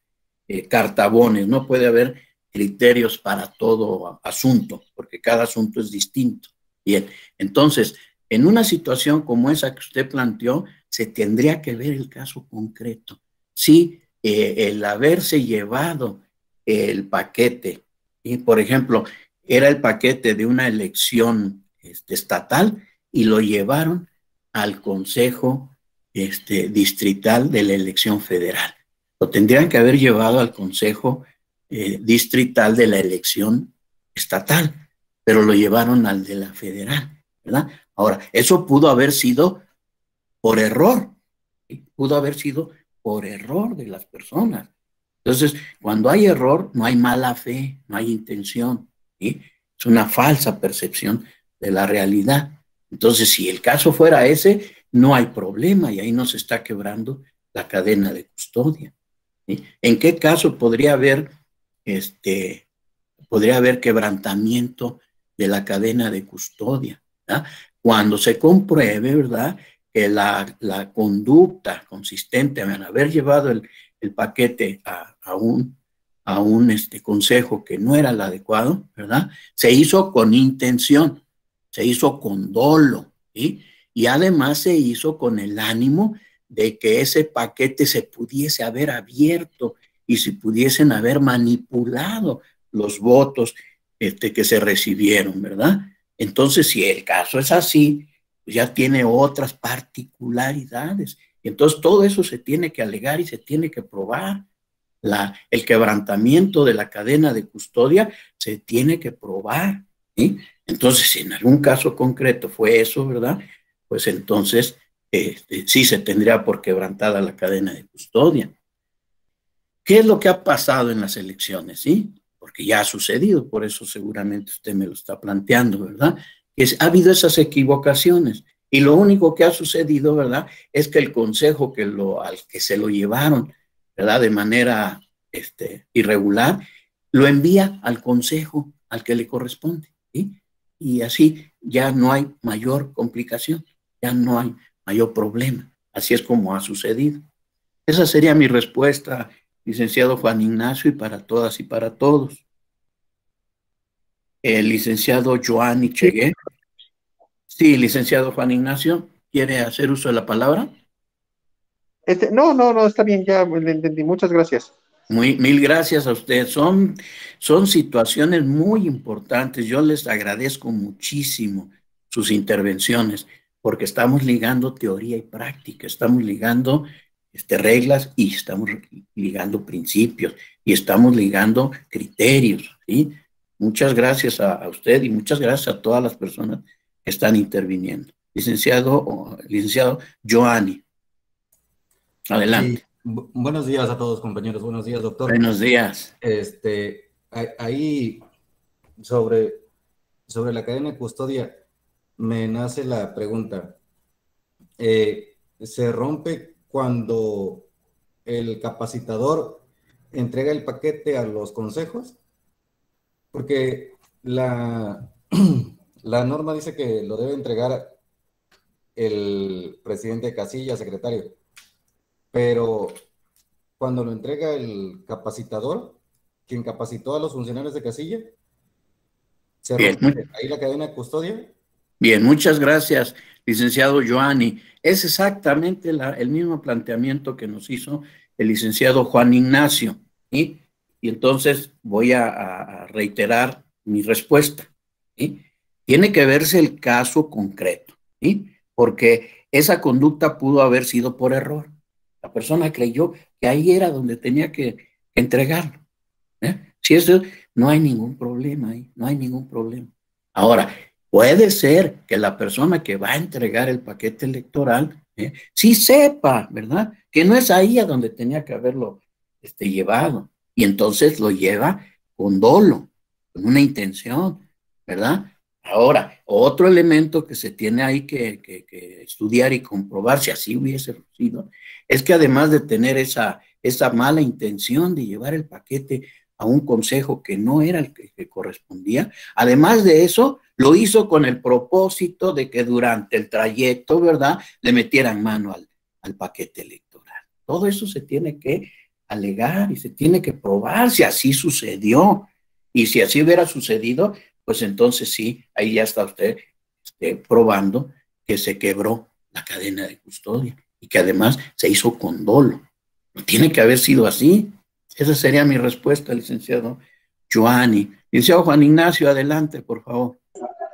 cartabones, no puede haber criterios para todo asunto, porque cada asunto es distinto. Bien, entonces, en una situación como esa que usted planteó, se tendría que ver el caso concreto. Sí, el haberse llevado el paquete, y por ejemplo, era el paquete de una elección estatal y lo llevaron al Consejo Distrital de la elección federal. Lo tendrían que haber llevado al Consejo Distrital de la elección estatal, pero lo llevaron al de la federal, ¿verdad? Ahora, eso pudo haber sido por error, ¿sí? Pudo haber sido por error de las personas. Entonces, cuando hay error, no hay mala fe, no hay intención, ¿sí? Es una falsa percepción de la realidad. Entonces, si el caso fuera ese, no hay problema y ahí no se está quebrando la cadena de custodia, ¿sí? ¿En qué caso podría haber quebrantamiento de la cadena de custodia? ¿Verdad? Cuando se compruebe, ¿verdad?, que la conducta consistente en haber llevado el paquete a un consejo que no era el adecuado, ¿verdad?, se hizo con intención, se hizo con dolo, ¿sí? Y además se hizo con el ánimo de que ese paquete se pudiese haber abierto y se pudiesen haber manipulado los votos que se recibieron, ¿verdad? Entonces, si el caso es así, pues ya tiene otras particularidades. Y entonces todo eso se tiene que alegar y se tiene que probar. El quebrantamiento de la cadena de custodia se tiene que probar, ¿sí? Entonces, si en algún caso concreto fue eso, ¿verdad?, pues entonces sí se tendría por quebrantada la cadena de custodia. ¿Qué es lo que ha pasado en las elecciones, sí? Porque ya ha sucedido, por eso seguramente usted me lo está planteando, ¿verdad? Ha habido esas equivocaciones y lo único que ha sucedido, ¿verdad?, es que el consejo al que se lo llevaron, ¿verdad?, de manera irregular, lo envía al consejo al que le corresponde, ¿sí? Y así ya no hay mayor complicación, ya no hay mayor problema. Así es como ha sucedido. Esa sería mi respuesta, licenciado Juan Ignacio, y para todas y para todos. El licenciado Joanny Chegué. Sí, licenciado Juan Ignacio, ¿quiere hacer uso de la palabra? No, está bien, ya le entendí. Muchas gracias. Mil gracias a usted. Son situaciones muy importantes. Yo les agradezco muchísimo sus intervenciones, porque estamos ligando teoría y práctica, estamos ligando reglas y estamos ligando principios y estamos ligando criterios, ¿sí? Muchas gracias a usted y muchas gracias a todas las personas que están interviniendo. Licenciado Joanny, adelante. Sí, buenos días a todos, compañeros. Buenos días, doctor. Buenos días. Ahí sobre la cadena de custodia me nace la pregunta. ¿Se rompe cuando el capacitador entrega el paquete a los consejos? Porque la norma dice que lo debe entregar el presidente de casilla, secretario. Pero cuando lo entrega el capacitador, quien capacitó a los funcionarios de casilla, ¿se rompe ahí la cadena de custodia? Bien, muchas gracias, licenciado Joanny. Es exactamente el mismo planteamiento que nos hizo el licenciado Juan Ignacio, ¿sí? Y entonces voy a reiterar mi respuesta, ¿sí? Tiene que verse el caso concreto, ¿sí? Porque esa conducta pudo haber sido por error. La persona creyó que ahí era donde tenía que entregarlo, ¿eh? Si eso, no hay ningún problema ahí, no hay ningún problema. Ahora, puede ser que la persona que va a entregar el paquete electoral sí sepa, ¿verdad?, que no es ahí a donde tenía que haberlo llevado. Y entonces lo lleva con dolo, con una intención, ¿verdad? Ahora, otro elemento que se tiene ahí que estudiar y comprobar, si así hubiese sido, es que además de tener esa mala intención de llevar el paquete a un consejo que no era el que correspondía, además de eso, lo hizo con el propósito de que durante el trayecto, ¿verdad?, le metieran mano al paquete electoral. Todo eso se tiene que alegar y se tiene que probar si así sucedió. Y si así hubiera sucedido, pues entonces sí, ahí ya está usted probando que se quebró la cadena de custodia y que además se hizo con dolo. No tiene que haber sido así. Esa sería mi respuesta, licenciado Joanny. Licenciado Juan Ignacio, adelante, por favor.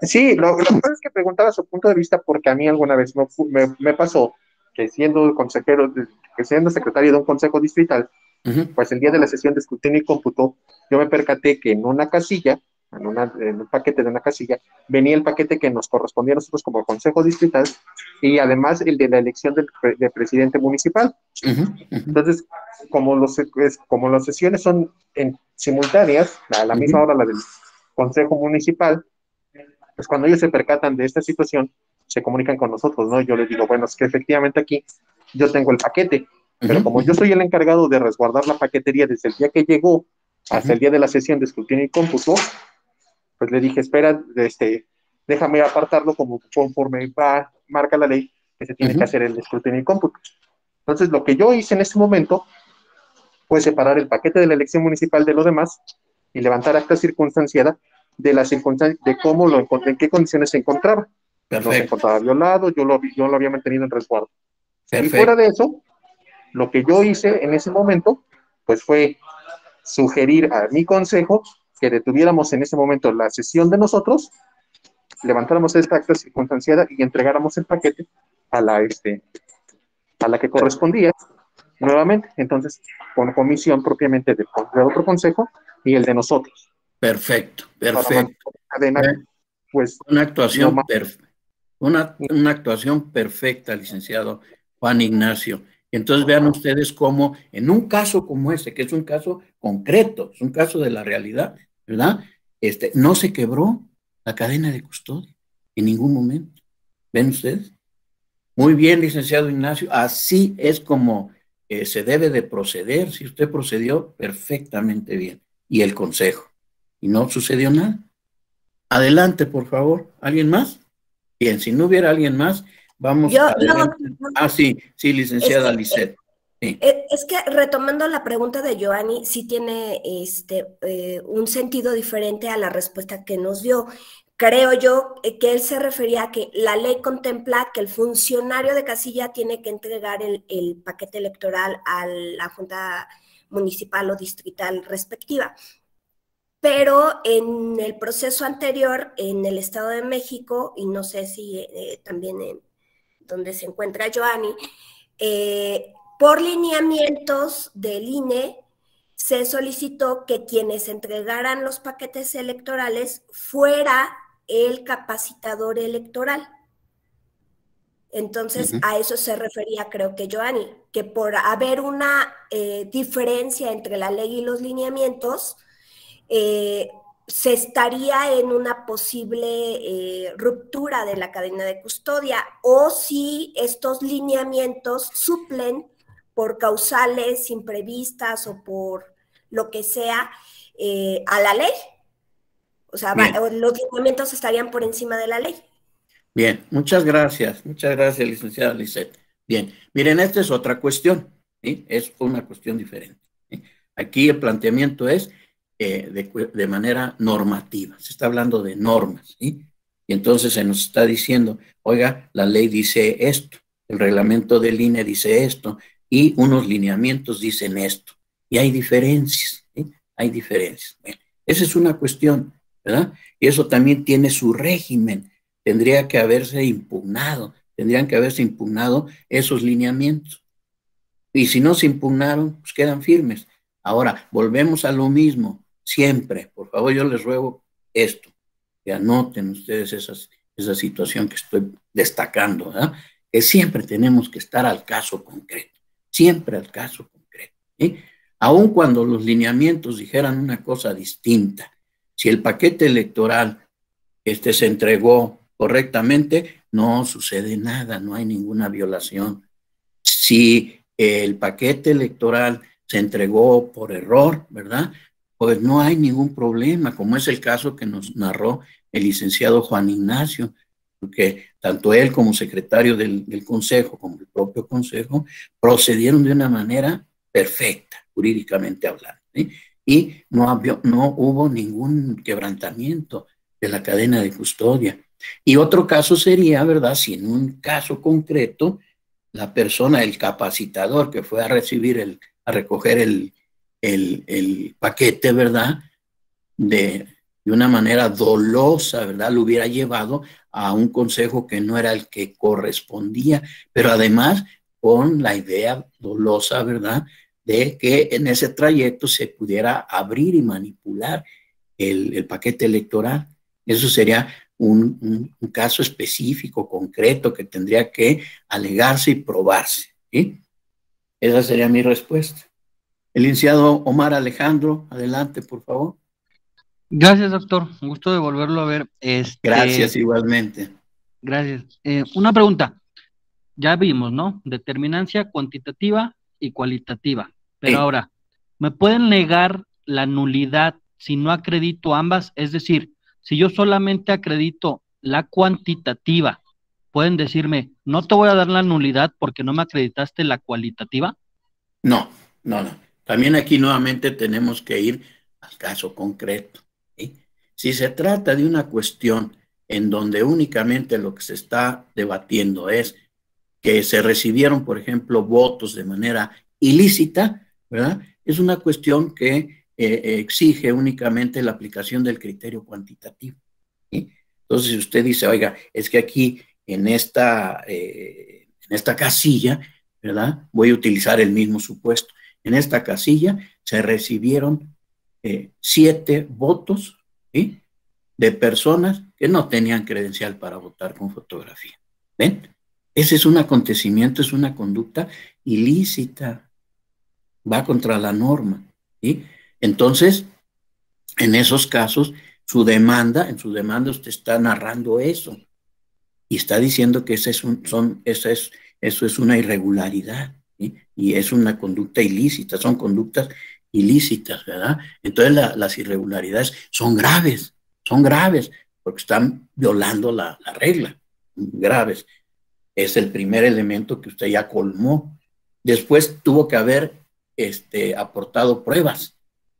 Sí, lo que pasa es que preguntaba su punto de vista porque a mí alguna vez me pasó que siendo consejero, que siendo secretario de un consejo distrital, pues el día de la sesión de escrutinio y cómputo, yo me percaté que en una casilla, en un paquete de una casilla, venía el paquete que nos correspondía a nosotros como consejo distrital y además el de la elección del presidente municipal. Entonces, como las sesiones son simultáneas, a la misma hora la del consejo municipal, pues cuando ellos se percatan de esta situación, se comunican con nosotros, ¿no? Yo les digo, bueno, es que efectivamente aquí yo tengo el paquete, pero como yo soy el encargado de resguardar la paquetería desde el día que llegó hasta el día de la sesión de escrutinio y cómputo, pues le dije, espera, déjame apartarlo como conforme marca la ley que se tiene que hacer el escrutinio y cómputo. Entonces, lo que yo hice en ese momento fue separar el paquete de la elección municipal de lo demás y levantar acta circunstanciada de cómo lo encontré, en qué condiciones se encontraba. Perfecto. No se encontraba violado, yo lo había mantenido en resguardo. Perfecto. Y fuera de eso, lo que yo hice en ese momento, pues fue sugerir a mi consejo que detuviéramos en ese momento la sesión de nosotros, levantáramos esta acta circunstanciada y entregáramos el paquete a la que correspondía nuevamente. Entonces, con comisión propiamente del otro consejo y el de nosotros. Perfecto, perfecto. Pues, una actuación una actuación perfecta, licenciado Juan Ignacio. Y entonces vean ustedes cómo en un caso como este, que es un caso concreto, es un caso de la realidad, ¿verdad? No se quebró la cadena de custodia en ningún momento. ¿Ven ustedes? Muy bien, licenciado Ignacio, así es como se debe de proceder. Si usted procedió perfectamente bien. Y el consejo. Y no sucedió nada. Adelante, por favor. ¿Alguien más? Bien, si no hubiera alguien más, vamos adelante. Sí, licenciada Lisette. Sí. Es que retomando la pregunta de Joanny, sí tiene un sentido diferente a la respuesta que nos dio. Creo yo que él se refería a que la ley contempla que el funcionario de casilla tiene que entregar el paquete electoral a la Junta Municipal o Distrital respectiva. Pero en el proceso anterior, en el Estado de México, y no sé si también en donde se encuentra Joanny, por lineamientos del INE, se solicitó que quienes entregaran los paquetes electorales fuera el capacitador electoral. Entonces, a eso se refería, creo que Joanny, que por haber una diferencia entre la ley y los lineamientos, se estaría en una posible ruptura de la cadena de custodia, o si estos lineamientos suplen por causales imprevistas o por lo que sea a la ley. O sea, los lineamientos estarían por encima de la ley. Bien, muchas gracias, licenciada Lisette. Bien, miren, esta es otra cuestión, ¿sí? Es una cuestión diferente, ¿sí? Aquí el planteamiento es de manera normativa, se está hablando de normas, ¿sí? Y entonces se nos está diciendo, oiga, la ley dice esto, el reglamento del INE dice esto, y unos lineamientos dicen esto, y hay diferencias, ¿sí? Hay diferencias. Bueno, esa es una cuestión, ¿verdad? Y eso también tiene su régimen. Tendrían que haberse impugnado esos lineamientos. Y si no se impugnaron, pues quedan firmes. Ahora, volvemos a lo mismo, siempre. Por favor, yo les ruego esto, que anoten ustedes esa situación que estoy destacando, ¿verdad? Que siempre tenemos que estar al caso concreto, siempre al caso concreto, ¿sí? Aun cuando los lineamientos dijeran una cosa distinta, si el paquete electoral se entregó correctamente, no sucede nada, no hay ninguna violación. Si el paquete electoral se entregó por error, ¿verdad? Pues no hay ningún problema, como es el caso que nos narró el licenciado Juan Ignacio. porque tanto él como secretario del Consejo, como el propio Consejo, procedieron de una manera perfecta, jurídicamente hablando, ¿sí? Y no hubo ningún quebrantamiento de la cadena de custodia. Y otro caso sería, ¿verdad? Si en un caso concreto, la persona, el capacitador que fue a recoger el paquete, ¿verdad? De una manera dolosa, ¿verdad? Lo hubiera llevado a un consejo que no era el que correspondía, pero además con la idea dolosa, ¿verdad? De que en ese trayecto se pudiera abrir y manipular el paquete electoral. Eso sería un caso específico, concreto, que tendría que alegarse y probarse, ¿sí? Esa sería mi respuesta. El licenciado Omar Alejandro, adelante, por favor. Gracias, doctor. Un gusto de volverlo a ver. Gracias, igualmente. Gracias. Una pregunta. Ya vimos, ¿no? Determinancia cuantitativa y cualitativa. Pero Sí. ahora, ¿me pueden negar la nulidad si no acredito ambas? Es decir, si yo solamente acredito la cuantitativa, ¿pueden decirme, no te voy a dar la nulidad porque no me acreditaste la cualitativa? No. También aquí nuevamente tenemos que ir al caso concreto, ¿sí? Si se trata de una cuestión en donde únicamente lo que se está debatiendo es que se recibieron, por ejemplo, votos de manera ilícita, ¿verdad? Es una cuestión que exige únicamente la aplicación del criterio cuantitativo, ¿sí? Entonces, si usted dice, oiga, es que aquí en esta casilla, ¿verdad? Voy a utilizar el mismo supuesto. En esta casilla se recibieron 7 votos, ¿sí? De personas que no tenían credencial para votar con fotografía. ¿Ven? Ese es un acontecimiento, es una conducta ilícita, va contra la norma, ¿sí? Entonces, en esos casos, en su demanda usted está narrando eso y está diciendo que eso es una irregularidad, ¿sí? Y es una conducta ilícita, son conductas ilícitas, ¿verdad? Entonces las irregularidades son graves, porque están violando la regla, graves. Es el primer elemento que usted ya colmó. Después tuvo que haber aportado pruebas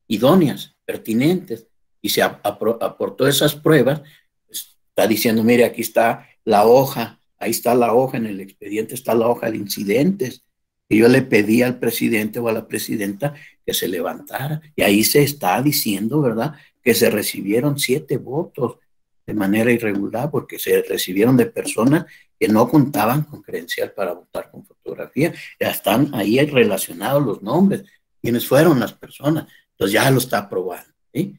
idóneas, pertinentes, y se aportó esas pruebas. Pues, está diciendo, mire, aquí está la hoja, ahí está la hoja, en el expediente está la hoja de incidentes, y yo le pedí al presidente o a la presidenta que se levantara, y ahí se está diciendo, ¿verdad?, que se recibieron 7 votos de manera irregular, porque se recibieron de personas que no contaban con credencial para votar con fotografía. Ya están ahí relacionados los nombres, quiénes fueron las personas. Entonces ya lo está aprobando, ¿sí?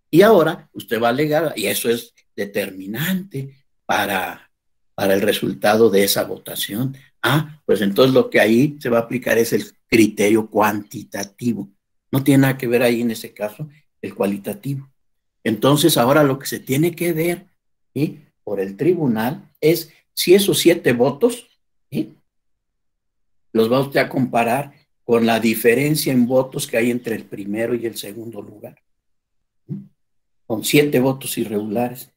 Y ahora usted va a alegar, y eso es determinante para el resultado de esa votación. Pues entonces lo que ahí se va a aplicar es el criterio cuantitativo. No tiene nada que ver ahí en ese caso el cualitativo. Entonces ahora lo que se tiene que ver, ¿sí?, por el tribunal es si esos 7 votos, ¿sí?, los va usted a comparar con la diferencia en votos que hay entre el primero y el segundo lugar, ¿sí?, con 7 votos irregulares.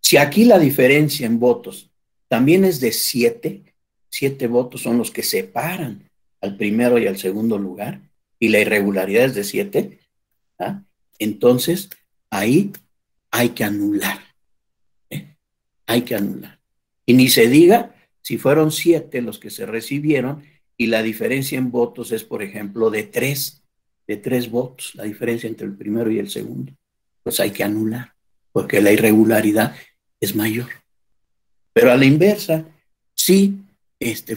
Si aquí la diferencia en votos también es de 7 votos son los que separan al primero y al segundo lugar, y la irregularidad es de 7, entonces ahí hay que anular. Hay que anular. Y ni se diga si fueron 7 los que se recibieron y la diferencia en votos es, por ejemplo, de 3 votos, la diferencia entre el primero y el segundo. Pues hay que anular, porque la irregularidad es mayor. Pero a la inversa, sí,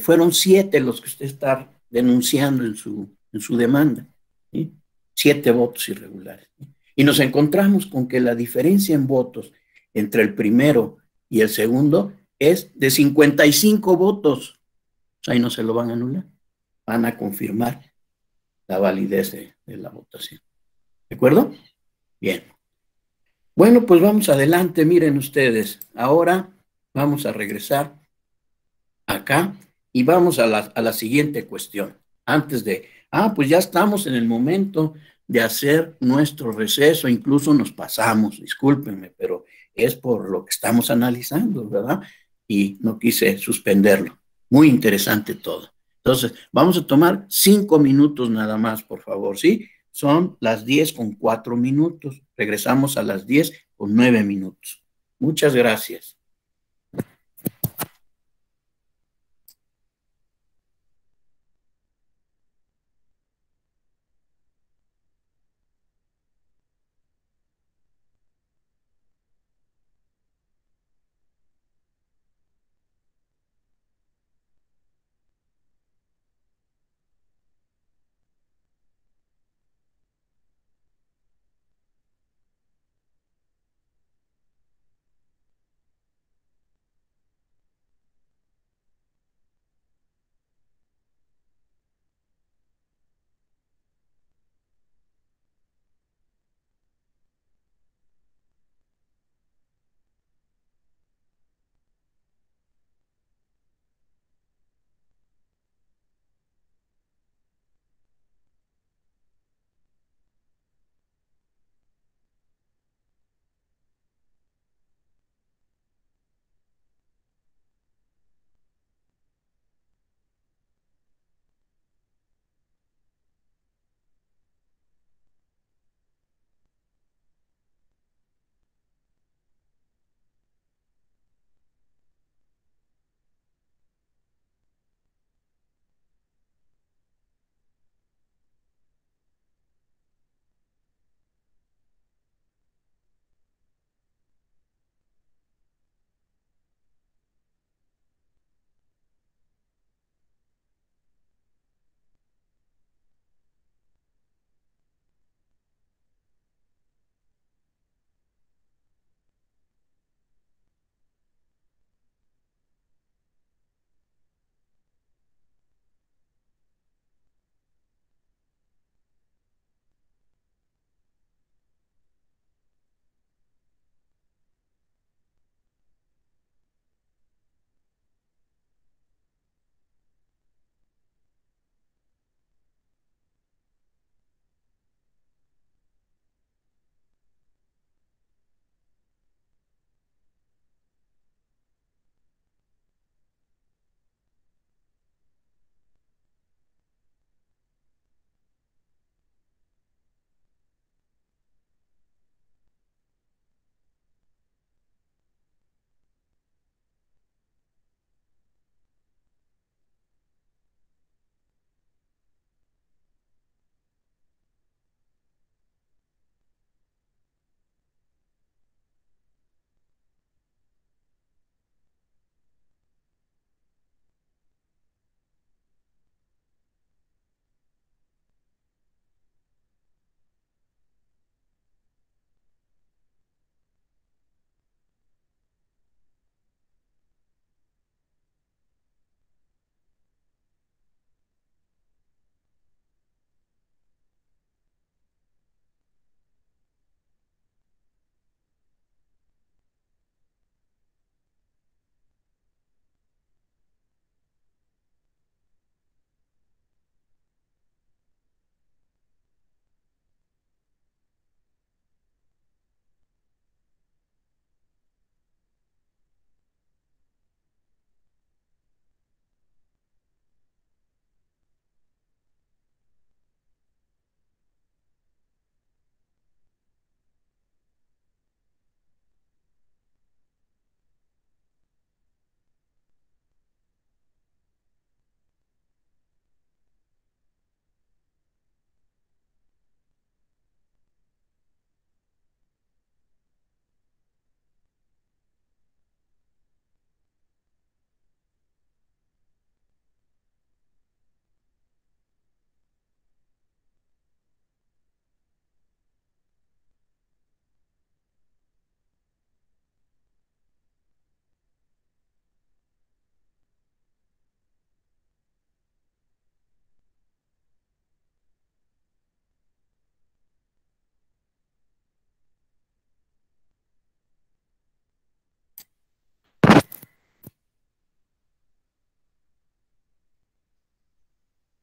fueron 7 los que usted está denunciando en su demanda, ¿sí? 7 votos irregulares, ¿sí? Y nos encontramos con que la diferencia en votos entre el primero y el segundo es de 55 votos. Ahí no se lo van a anular, van a confirmar la validez de la votación. ¿De acuerdo? Bien. Bueno, pues vamos adelante, miren ustedes. Ahora vamos a regresar acá y vamos a la siguiente cuestión. Antes de, pues ya estamos en el momento de hacer nuestro receso, incluso nos pasamos, discúlpenme, pero es por lo que estamos analizando, ¿verdad? y no quise suspenderlo. Muy interesante todo. Entonces, vamos a tomar 5 minutos nada más, por favor, ¿sí? Son las 10:04. Regresamos a las 10:09. Muchas gracias.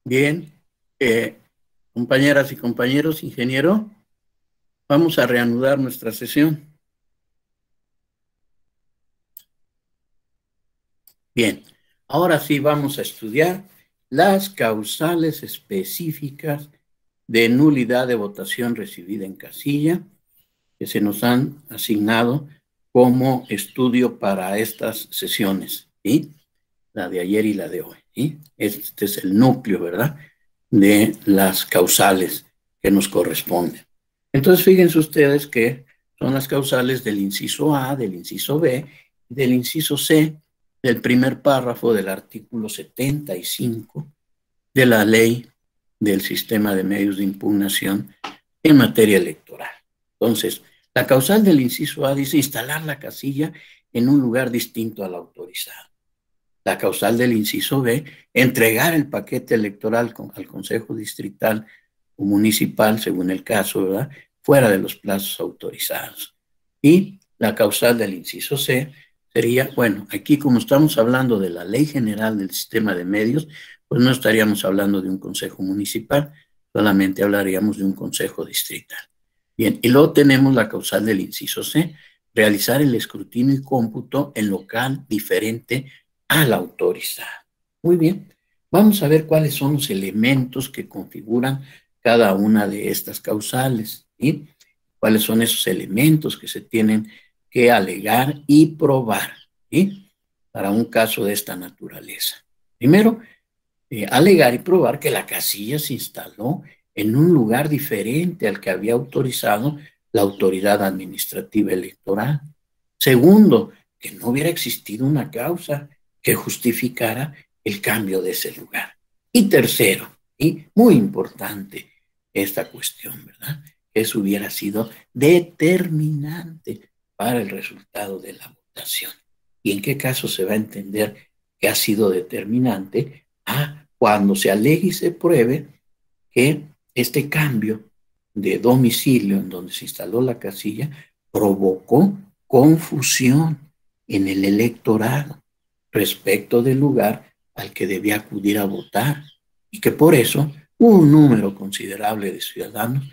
Bien, compañeras y compañeros, ingeniero, vamos a reanudar nuestra sesión. Bien, ahora sí vamos a estudiar las causales específicas de nulidad de votación recibida en casilla que se nos han asignado como estudio para estas sesiones, ¿sí? La de ayer y la de hoy, ¿sí? Este es el núcleo, ¿verdad?, de las causales que nos corresponden. Entonces, fíjense ustedes que son las causales del inciso A, del inciso B, del inciso C, del primer párrafo del artículo 75 de la ley del sistema de medios de impugnación en materia electoral. Entonces, la causal del inciso A dice instalar la casilla en un lugar distinto al autorizado. La causal del inciso B, entregar el paquete electoral al Consejo Distrital o Municipal, según el caso, ¿verdad?, fuera de los plazos autorizados. Y la causal del inciso C sería, bueno, aquí como estamos hablando de la Ley General del Sistema de Medios, pues no estaríamos hablando de un Consejo Municipal, solamente hablaríamos de un Consejo Distrital. Bien, y luego tenemos la causal del inciso C, realizar el escrutinio y cómputo en local diferente al autorizado. Muy bien, vamos a ver cuáles son los elementos que configuran cada una de estas causales, ¿sí? Cuáles son esos elementos que se tienen que alegar y probar, ¿sí?, para un caso de esta naturaleza. Primero, alegar y probar que la casilla se instaló en un lugar diferente al que había autorizado la autoridad administrativa electoral. Segundo, que no hubiera existido una causa que justificara el cambio de ese lugar. Y tercero, y muy importante esta cuestión, ¿verdad?, eso hubiera sido determinante para el resultado de la votación. ¿Y en qué caso se va a entender que ha sido determinante? Cuando se alegue y se pruebe que este cambio de domicilio en donde se instaló la casilla provocó confusión en el electorado respecto del lugar al que debía acudir a votar y que por eso un número considerable de ciudadanos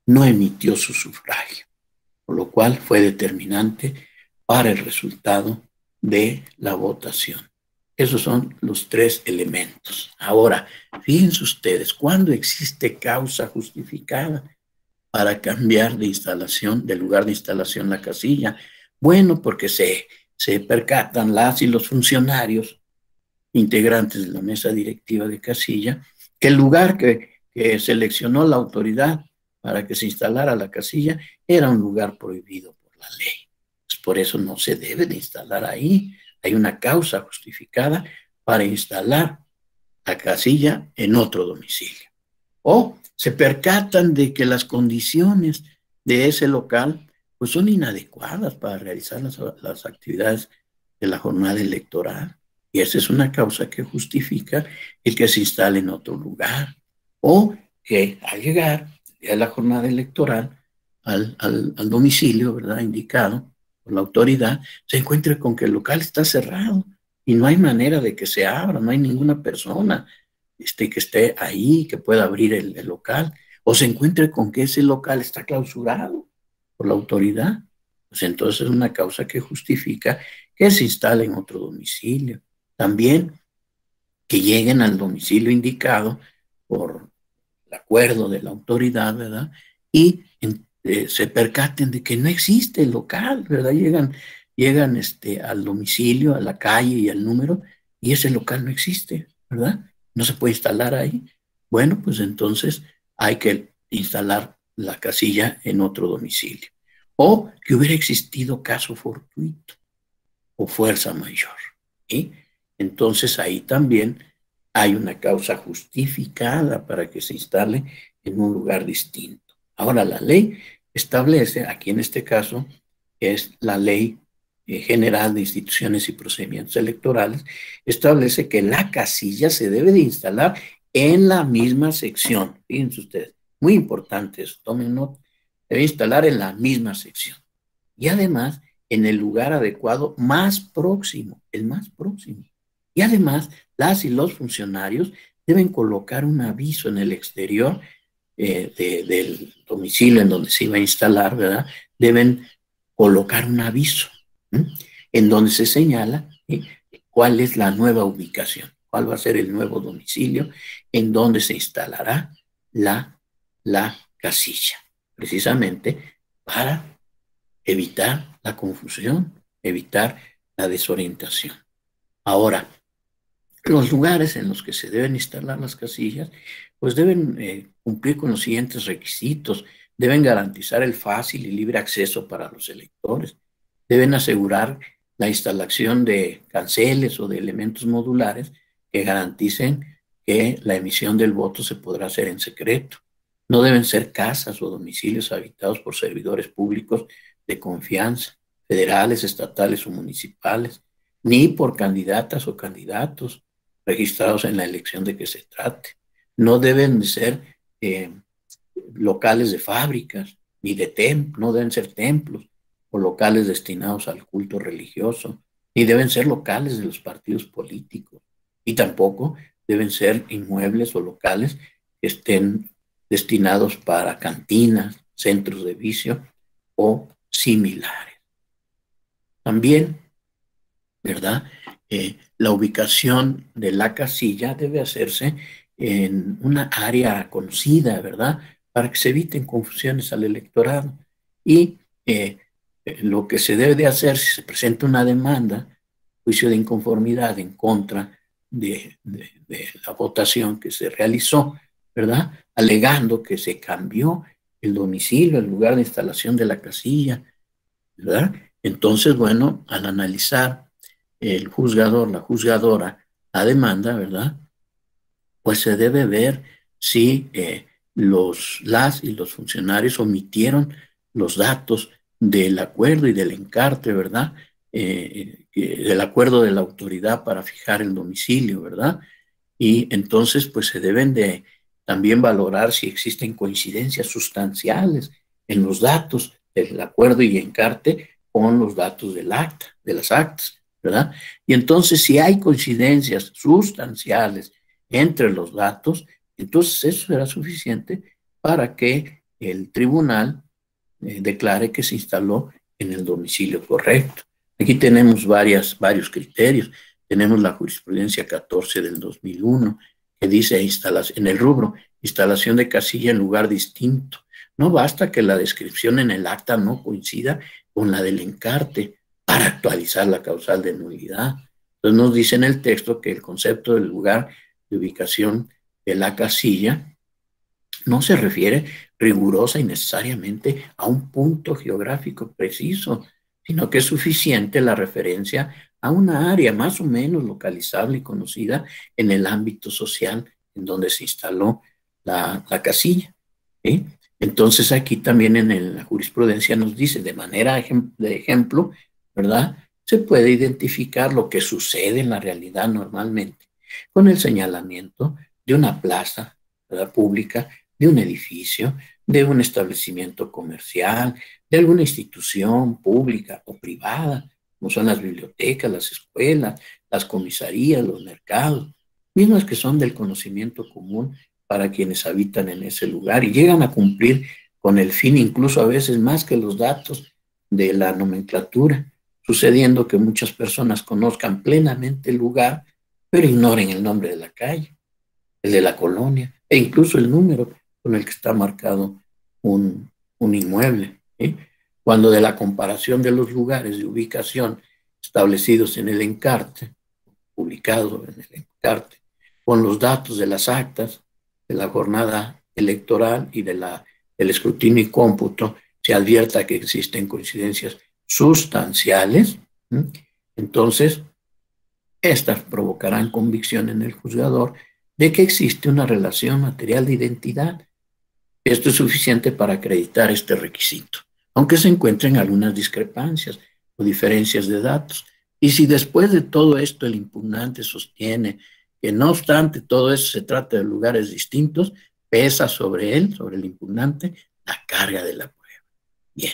no emitió su sufragio, por lo cual fue determinante para el resultado de la votación. Esos son los tres elementos. Ahora, fíjense ustedes, ¿cuándo existe causa justificada para cambiar de instalación, de lugar de instalación la casilla? Bueno, porque se percatan las y los funcionarios integrantes de la mesa directiva de casilla que el lugar que seleccionó la autoridad para que se instalara la casilla era un lugar prohibido por la ley. Pues por eso no se debe de instalar ahí. Hay una causa justificada para instalar la casilla en otro domicilio. O se percatan de que las condiciones de ese local pues son inadecuadas para realizar las actividades de la jornada electoral. Y esa es una causa que justifica el que se instale en otro lugar. O que al llegar a la jornada electoral al domicilio, ¿verdad?, indicado por la autoridad, se encuentre con que el local está cerrado y no hay manera de que se abra, no hay ninguna persona que esté ahí, que pueda abrir el local, o se encuentre con que ese local está clausurado por la autoridad. Pues entonces es una causa que justifica que se instale en otro domicilio. También que lleguen al domicilio indicado por el acuerdo de la autoridad, ¿verdad?, y se percaten de que no existe el local, ¿verdad? Llegan al domicilio, a la calle y al número, y ese local no existe, ¿verdad? No se puede instalar ahí. Bueno, pues entonces hay que instalar la casilla en otro domicilio. O que hubiera existido caso fortuito o fuerza mayor, ¿sí? Entonces ahí también hay una causa justificada para que se instale en un lugar distinto. Ahora, la ley establece, aquí en este caso, es la Ley General de Instituciones y Procedimientos Electorales, establece que la casilla se debe de instalar en la misma sección. Fíjense ustedes, muy importante eso, tomen nota, debe instalar en la misma sección. Y además, en el lugar adecuado más próximo, el más próximo. Y además, las y los funcionarios deben colocar un aviso en el exterior del domicilio en donde se iba a instalar, ¿verdad? Deben colocar un aviso en donde se señala cuál es la nueva ubicación, cuál va a ser el nuevo domicilio en donde se instalará la casilla, precisamente para evitar la confusión, evitar la desorientación. Ahora, los lugares en los que se deben instalar las casillas, pues deben cumplir con los siguientes requisitos. Deben garantizar el fácil y libre acceso para los electores. Deben asegurar la instalación de canceles o de elementos modulares que garanticen que la emisión del voto se podrá hacer en secreto. No deben ser casas o domicilios habitados por servidores públicos de confianza, federales, estatales o municipales, ni por candidatas o candidatos registrados en la elección de que se trate. No deben de ser locales de fábricas, ni de templos, no deben ser templos o locales destinados al culto religioso, ni deben ser locales de los partidos políticos, y tampoco deben ser inmuebles o locales que estén destinados para cantinas, centros de vicio o similares. También, ¿verdad? La ubicación de la casilla debe hacerse en una área conocida, ¿verdad? Para que se eviten confusiones al electorado. Y lo que se debe de hacer si se presenta una demanda, juicio de inconformidad en contra de la votación que se realizó, ¿verdad? Alegando que se cambió el domicilio, el lugar de instalación de la casilla, ¿verdad? Entonces, bueno, al analizar el juzgador, la juzgadora, la demanda, ¿verdad? Pues se debe ver si las y los funcionarios omitieron los datos del acuerdo y del encarte, ¿verdad? Del acuerdo de la autoridad para fijar el domicilio, ¿verdad? Y entonces, pues se deben de también valorar si existen coincidencias sustanciales en los datos del acuerdo y encarte con los datos del acta, de las actas, ¿verdad? Y entonces, si hay coincidencias sustanciales entre los datos, entonces eso será suficiente para que el tribunal declare que se instaló en el domicilio correcto. Aquí tenemos varios criterios. Tenemos la jurisprudencia 14 del 2001, que dice en el rubro, instalación de casilla en lugar distinto. No basta que la descripción en el acta no coincida con la del encarte para actualizar la causal de nulidad. Entonces nos dice en el texto que el concepto del lugar de ubicación de la casilla no se refiere rigurosa y necesariamente a un punto geográfico preciso, sino que es suficiente la referencia a una área más o menos localizable y conocida en el ámbito social en donde se instaló la casilla. ¿Sí? Entonces aquí también en la jurisprudencia nos dice de manera de ejemplo, ¿verdad? Se puede identificar lo que sucede en la realidad normalmente con el señalamiento de una plaza, ¿verdad? Pública, de un edificio, de un establecimiento comercial, de alguna institución pública o privada, como son las bibliotecas, las escuelas, las comisarías, los mercados, mismas que son del conocimiento común para quienes habitan en ese lugar y llegan a cumplir con el fin, incluso a veces más que los datos de la nomenclatura, sucediendo que muchas personas conozcan plenamente el lugar, pero ignoren el nombre de la calle, el de la colonia, e incluso el número con el que está marcado un inmueble. ¿Sí? Cuando de la comparación de los lugares de ubicación establecidos en el encarte, publicados en el encarte, con los datos de las actas de la jornada electoral y del escrutinio y cómputo, se advierta que existen coincidencias sustanciales, ¿sí? Entonces, estas provocarán convicción en el juzgador de que existe una relación material de identidad. Esto es suficiente para acreditar este requisito, aunque se encuentren algunas discrepancias o diferencias de datos. Y si después de todo esto el impugnante sostiene que no obstante todo eso se trata de lugares distintos, pesa sobre él, sobre el impugnante, la carga de la prueba. Bien.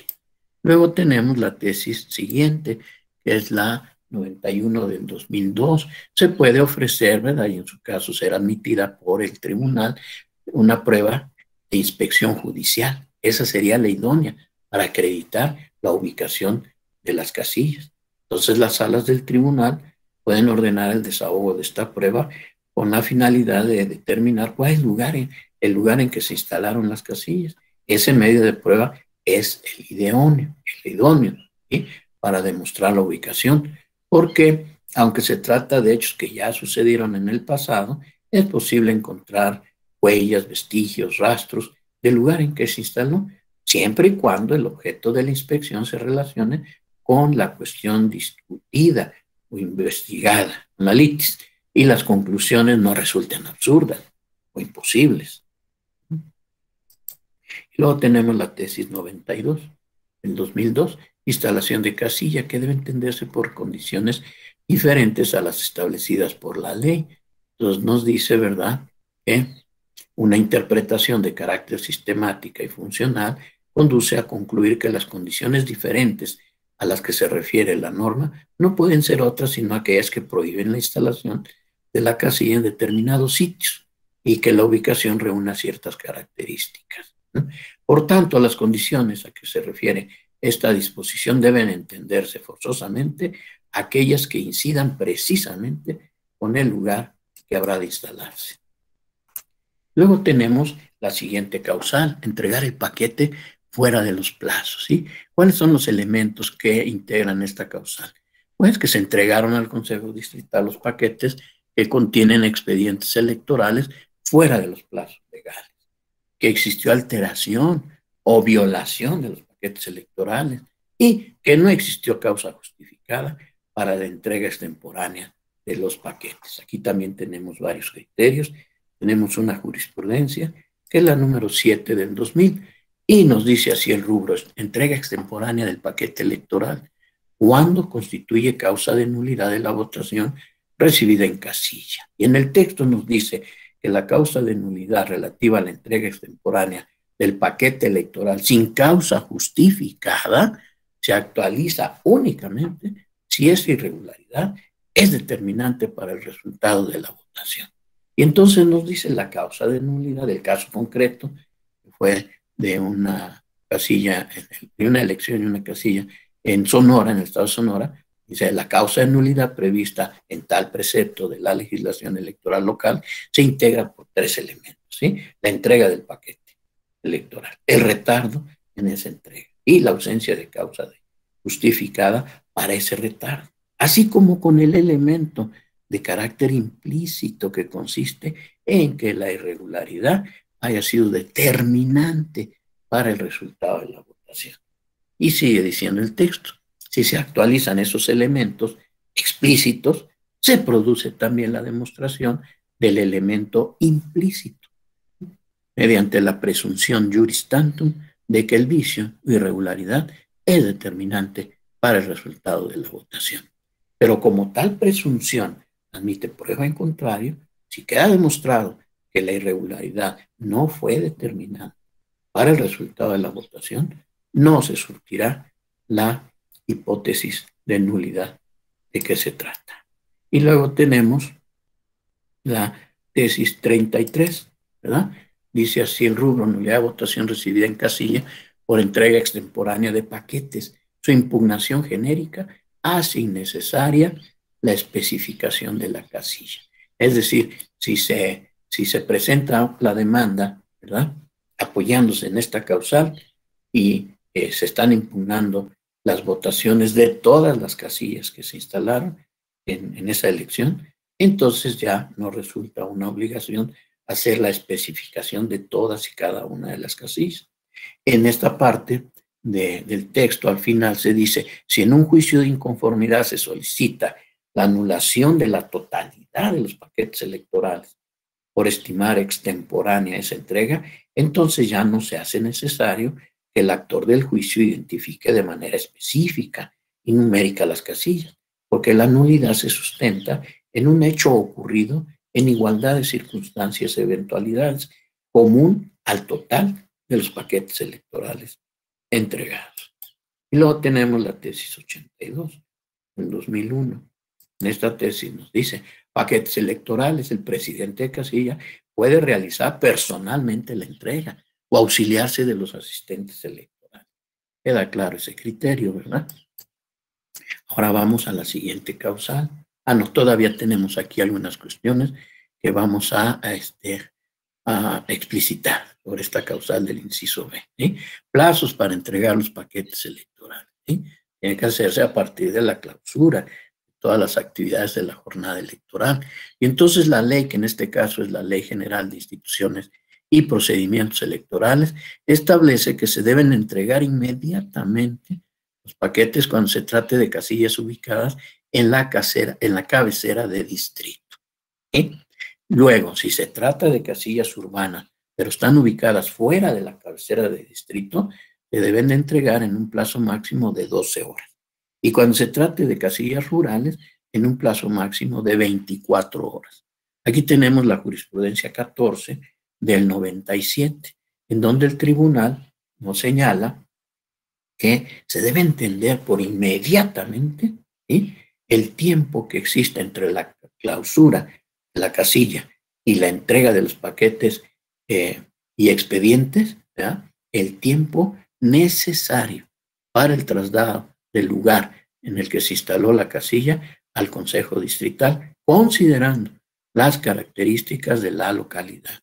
Luego tenemos la tesis siguiente, que es la 91 del 2002. Se puede ofrecer, ¿verdad? Y en su caso será admitida por el tribunal una prueba de inspección judicial. Esa sería la idónea para acreditar la ubicación de las casillas. Entonces las salas del tribunal pueden ordenar el desahogo de esta prueba con la finalidad de determinar cuál es el lugar en que se instalaron las casillas. Ese medio de prueba es el idóneo, ¿sí? Para demostrar la ubicación, porque aunque se trata de hechos que ya sucedieron en el pasado, es posible encontrar huellas, vestigios, rastros del lugar en que se instaló, siempre y cuando el objeto de la inspección se relacione con la cuestión discutida o investigada, la litis, y las conclusiones no resulten absurdas o imposibles. Y luego tenemos la tesis 92, en 2002, instalación de casilla, que debe entenderse por condiciones diferentes a las establecidas por la ley. Entonces nos dice, ¿verdad?, que una interpretación de carácter sistemática y funcional conduce a concluir que las condiciones diferentes a las que se refiere la norma no pueden ser otras sino aquellas que prohíben la instalación de la casilla en determinados sitios y que la ubicación reúna ciertas características, ¿no? Por tanto, las condiciones a que se refiere esta disposición deben entenderse forzosamente aquellas que incidan precisamente con el lugar que habrá de instalarse. Luego tenemos la siguiente causal, entregar el paquete fuera de los plazos, ¿sí? ¿Cuáles son los elementos que integran esta causal? Pues que se entregaron al Consejo Distrital los paquetes que contienen expedientes electorales fuera de los plazos legales, que existió alteración o violación de los paquetes electorales y que no existió causa justificada para la entrega extemporánea de los paquetes. Aquí también tenemos varios criterios. Tenemos una jurisprudencia, que es la número 7 del 2000, y nos dice así el rubro: entrega extemporánea del paquete electoral cuando constituye causa de nulidad de la votación recibida en casilla. Y en el texto nos dice que la causa de nulidad relativa a la entrega extemporánea del paquete electoral sin causa justificada se actualiza únicamente si esa irregularidad es determinante para el resultado de la votación. Y entonces nos dice la causa de nulidad del caso concreto, que fue de una casilla, de una elección y una casilla en Sonora, en el estado de Sonora. Dice, la causa de nulidad prevista en tal precepto de la legislación electoral local se integra por 3 elementos, ¿sí? La entrega del paquete electoral, el retardo en esa entrega y la ausencia de causa justificada para ese retardo, así como con el elemento de carácter implícito que consiste en que la irregularidad haya sido determinante para el resultado de la votación. Y sigue diciendo el texto: si se actualizan esos elementos explícitos, se produce también la demostración del elemento implícito, mediante la presunción juris tantum de que el vicio o irregularidad es determinante para el resultado de la votación. Pero como tal presunción admite prueba en contrario, si queda demostrado que la irregularidad no fue determinante para el resultado de la votación, no se surtirá la hipótesis de nulidad de que se trata. Y luego tenemos la tesis 33, ¿verdad? Dice así el rubro: nulidad de votación recibida en casilla por entrega extemporánea de paquetes. Su impugnación genérica hace innecesaria la especificación de la casilla. Es decir, si se presenta la demanda, ¿verdad?, apoyándose en esta causal y se están impugnando las votaciones de todas las casillas que se instalaron en esa elección, entonces ya no resulta una obligación hacer la especificación de todas y cada una de las casillas. En esta parte del texto, al final se dice: si en un juicio de inconformidad se solicita la anulación de la totalidad de los paquetes electorales por estimar extemporánea esa entrega, entonces ya no se hace necesario que el actor del juicio identifique de manera específica y numérica las casillas, porque la nulidad se sustenta en un hecho ocurrido en igualdad de circunstancias e eventualidades, común al total de los paquetes electorales entregados. Y luego tenemos la tesis 82 del 2001. En esta tesis nos dice: paquetes electorales, el presidente de casilla puede realizar personalmente la entrega o auxiliarse de los asistentes electorales. Queda claro ese criterio, ¿verdad? Ahora vamos a la siguiente causal, no, todavía tenemos aquí algunas cuestiones que vamos a explicitar sobre esta causal del inciso B. ¿Sí? Plazos para entregar los paquetes electorales. ¿Sí? Tiene que hacerse a partir de la clausura de todas las actividades de la jornada electoral. Y entonces la ley, que en este caso es la Ley General de Instituciones y Procedimientos Electorales, establece que se deben entregar inmediatamente los paquetes cuando se trate de casillas ubicadas en la cabecera de distrito. ¿Sí? Luego, si se trata de casillas urbanas, pero están ubicadas fuera de la cabecera de distrito, se deben de entregar en un plazo máximo de 12 horas. Y cuando se trate de casillas rurales, en un plazo máximo de 24 horas. Aquí tenemos la jurisprudencia 14 del 97, en donde el tribunal nos señala que se debe entender por inmediatamente, ¿sí?, el tiempo que existe entre la clausura de la casilla y la entrega de los paquetes y expedientes, ¿verdad?, el tiempo necesario para el traslado del lugar en el que se instaló la casilla al Consejo Distrital, considerando las características de la localidad,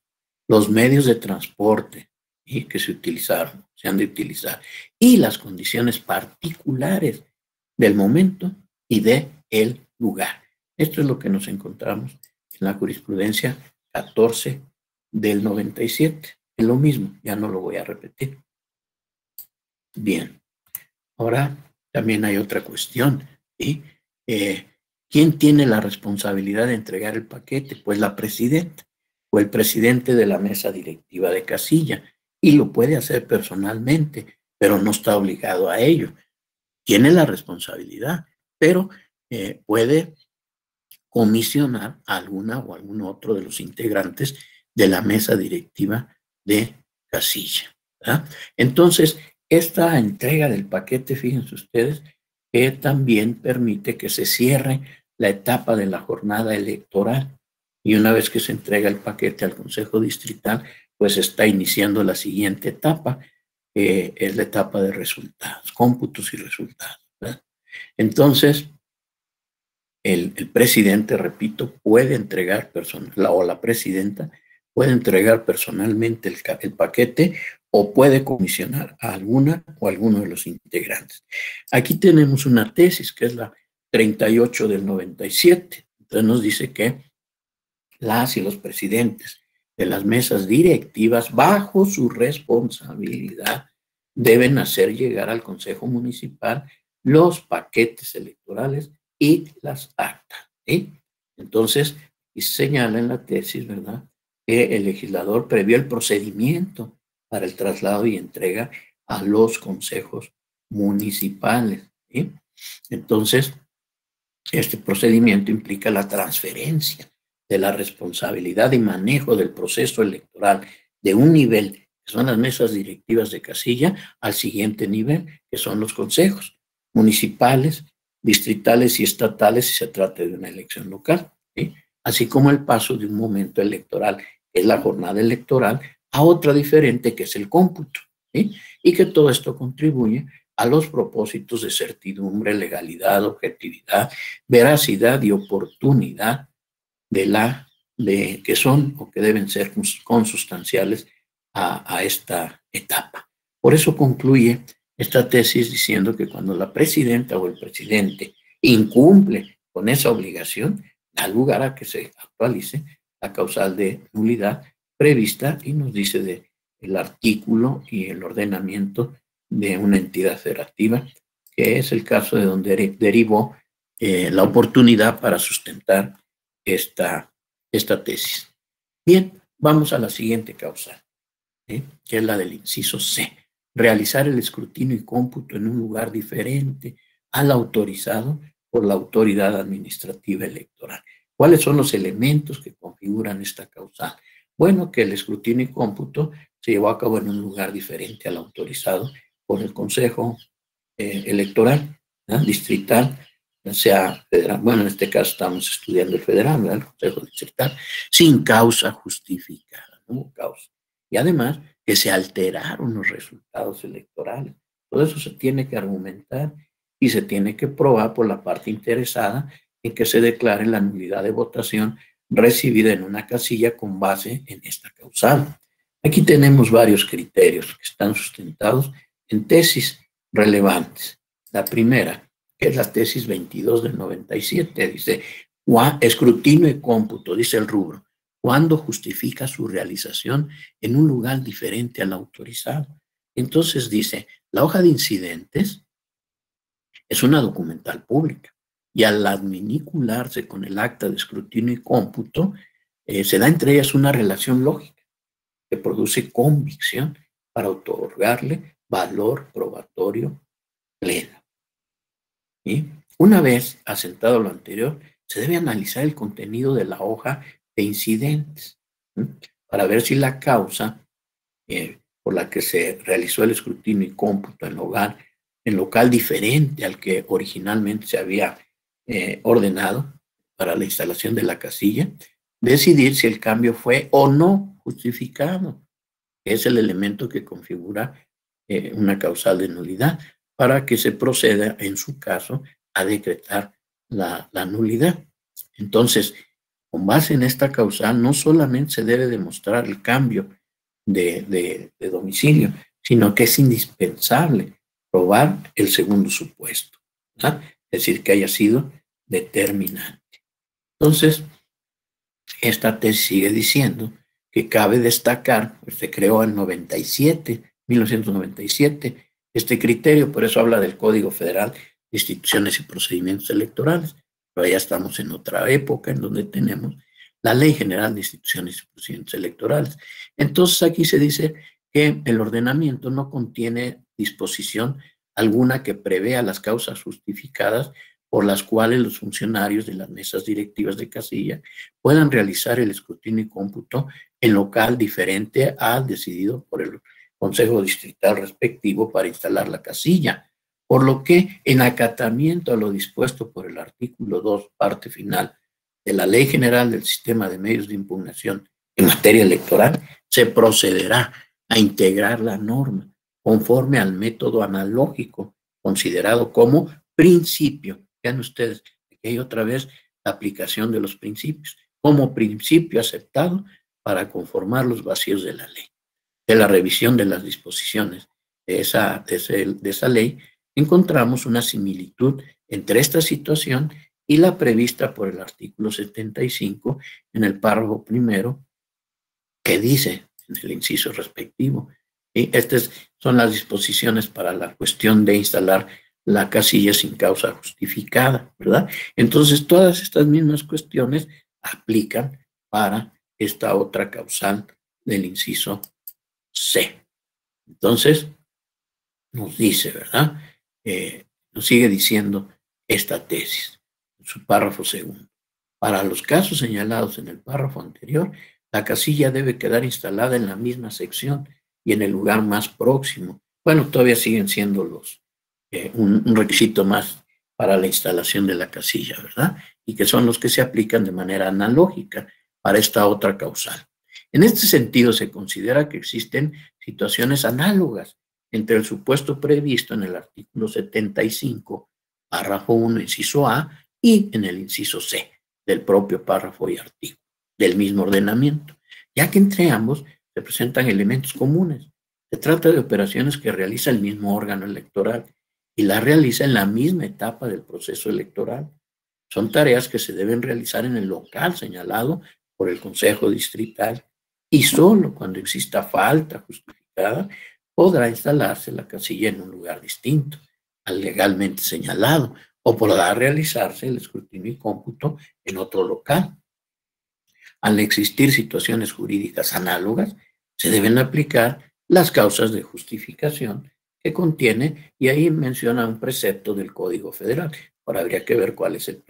los medios de transporte que se utilizaron, se han de utilizar, y las condiciones particulares del momento y del lugar. Esto es lo que nos encontramos en la jurisprudencia 14 del 97. Es lo mismo, ya no lo voy a repetir. Bien, ahora también hay otra cuestión, ¿sí? ¿Quién tiene la responsabilidad de entregar el paquete? Pues la presidenta o el presidente de la mesa directiva de casilla, y lo puede hacer personalmente, pero no está obligado a ello. Tiene la responsabilidad, pero puede comisionar a alguna o algún otro de los integrantes de la mesa directiva de casilla, ¿verdad? Entonces, esta entrega del paquete, fíjense ustedes, que también permite que se cierre la etapa de la jornada electoral, y una vez que se entrega el paquete al Consejo Distrital, pues está iniciando la siguiente etapa, es la etapa de resultados, cómputos y resultados, ¿verdad? Entonces, el presidente, repito, puede entregar o la presidenta puede entregar personalmente el paquete o puede comisionar a alguna o alguno de los integrantes. Aquí tenemos una tesis que es la 38 del 97. Entonces nos dice que las y los presidentes de las mesas directivas, bajo su responsabilidad, deben hacer llegar al Consejo Municipal los paquetes electorales y las actas, ¿sí? Entonces, y señala en la tesis, ¿verdad?, que el legislador previó el procedimiento para el traslado y entrega a los consejos municipales, ¿sí? Entonces, este procedimiento implica la transferencia de la responsabilidad y manejo del proceso electoral de un nivel, que son las mesas directivas de casilla, al siguiente nivel, que son los consejos municipales, distritales y estatales, si se trata de una elección local, ¿sí?, así como el paso de un momento electoral, que es la jornada electoral, a otra diferente, que es el cómputo, ¿sí?, y que todo esto contribuye a los propósitos de certidumbre, legalidad, objetividad, veracidad y oportunidad que son o que deben ser consustanciales a esta etapa. Por eso concluye esta tesis diciendo que cuando la presidenta o el presidente incumple con esa obligación, da lugar a que se actualice la causal de nulidad prevista, y nos dice el artículo y el ordenamiento de una entidad federativa, que es el caso de donde derivó la oportunidad para sustentar esta tesis. Bien, vamos a la siguiente causal, que es la del inciso C. Realizar el escrutinio y cómputo en un lugar diferente al autorizado por la autoridad administrativa electoral. ¿Cuáles son los elementos que configuran esta causal? Bueno, que el escrutinio y cómputo se llevó a cabo en un lugar diferente al autorizado por el Consejo Electoral, ¿no?, distrital, sea federal. Bueno, en este caso estamos estudiando el federal, ¿verdad?, el Consejo Distrital, sin causa justificada, no hubo causa. Y además que se alteraron los resultados electorales. Todo eso se tiene que argumentar y se tiene que probar por la parte interesada en que se declare la nulidad de votación recibida en una casilla con base en esta causal. Aquí tenemos varios criterios que están sustentados en tesis relevantes. La primera, que es la tesis 22 del 97, dice, escrutinio y cómputo, dice el rubro, cuando justifica su realización en un lugar diferente al autorizado. Entonces dice, la hoja de incidentes es una documental pública y al adminicularse con el acta de escrutinio y cómputo, se da entre ellas una relación lógica que produce convicción para otorgarle valor probatorio pleno. ¿Sí? Una vez asentado lo anterior, se debe analizar el contenido de la hoja de incidentes, ¿sí? Para ver si la causa por la que se realizó el escrutinio y cómputo en local diferente al que originalmente se había ordenado para la instalación de la casilla, decidir si el cambio fue o no justificado. Es el elemento que configura una causal de nulidad para que se proceda, en su caso, a decretar la nulidad. Entonces, con base en esta causal, no solamente se debe demostrar el cambio de domicilio, sino que es indispensable probar el segundo supuesto, ¿verdad? Es decir, que haya sido determinante. Entonces, esta tesis sigue diciendo que cabe destacar, pues se creó en 1997, este criterio, por eso habla del Código Federal de Instituciones y Procedimientos Electorales, pero ya estamos en otra época en donde tenemos la Ley General de Instituciones y Procedimientos Electorales. Entonces aquí se dice que el ordenamiento no contiene disposición alguna que prevea las causas justificadas por las cuales los funcionarios de las mesas directivas de casilla puedan realizar el escrutinio y cómputo en local diferente al decidido por el Consejo Distrital respectivo para instalar la casilla, por lo que en acatamiento a lo dispuesto por el artículo 2, parte final de la Ley General del Sistema de Medios de Impugnación en materia electoral, se procederá a integrar la norma conforme al método analógico considerado como principio. Vean ustedes, aquí hay otra vez la aplicación de los principios, como principio aceptado para conformar los vacíos de la ley. De la revisión de las disposiciones de esa ley, encontramos una similitud entre esta situación y la prevista por el artículo 75 en el párrafo primero, que dice en el inciso respectivo. Y estas son las disposiciones para la cuestión de instalar la casilla sin causa justificada, ¿verdad? Entonces, todas estas mismas cuestiones aplican para esta otra causal del inciso C. Entonces, nos dice, ¿verdad? Nos sigue diciendo esta tesis, en su párrafo segundo. Para los casos señalados en el párrafo anterior, la casilla debe quedar instalada en la misma sección y en el lugar más próximo. Bueno, todavía siguen siendo un requisito más para la instalación de la casilla, ¿verdad? Y que son los que se aplican de manera analógica para esta otra causal. En este sentido, se considera que existen situaciones análogas entre el supuesto previsto en el artículo 75, párrafo 1, inciso A, y en el inciso C del propio párrafo y artículo del mismo ordenamiento, ya que entre ambos se presentan elementos comunes. Se trata de operaciones que realiza el mismo órgano electoral y las realiza en la misma etapa del proceso electoral. Son tareas que se deben realizar en el local señalado por el Consejo Distrital y solo cuando exista falta justificada podrá instalarse la casilla en un lugar distinto al legalmente señalado o podrá realizarse el escrutinio y cómputo en otro local. Al existir situaciones jurídicas análogas, se deben aplicar las causas de justificación que contiene, y ahí menciona un precepto del Código Federal. Ahora habría que ver cuál es el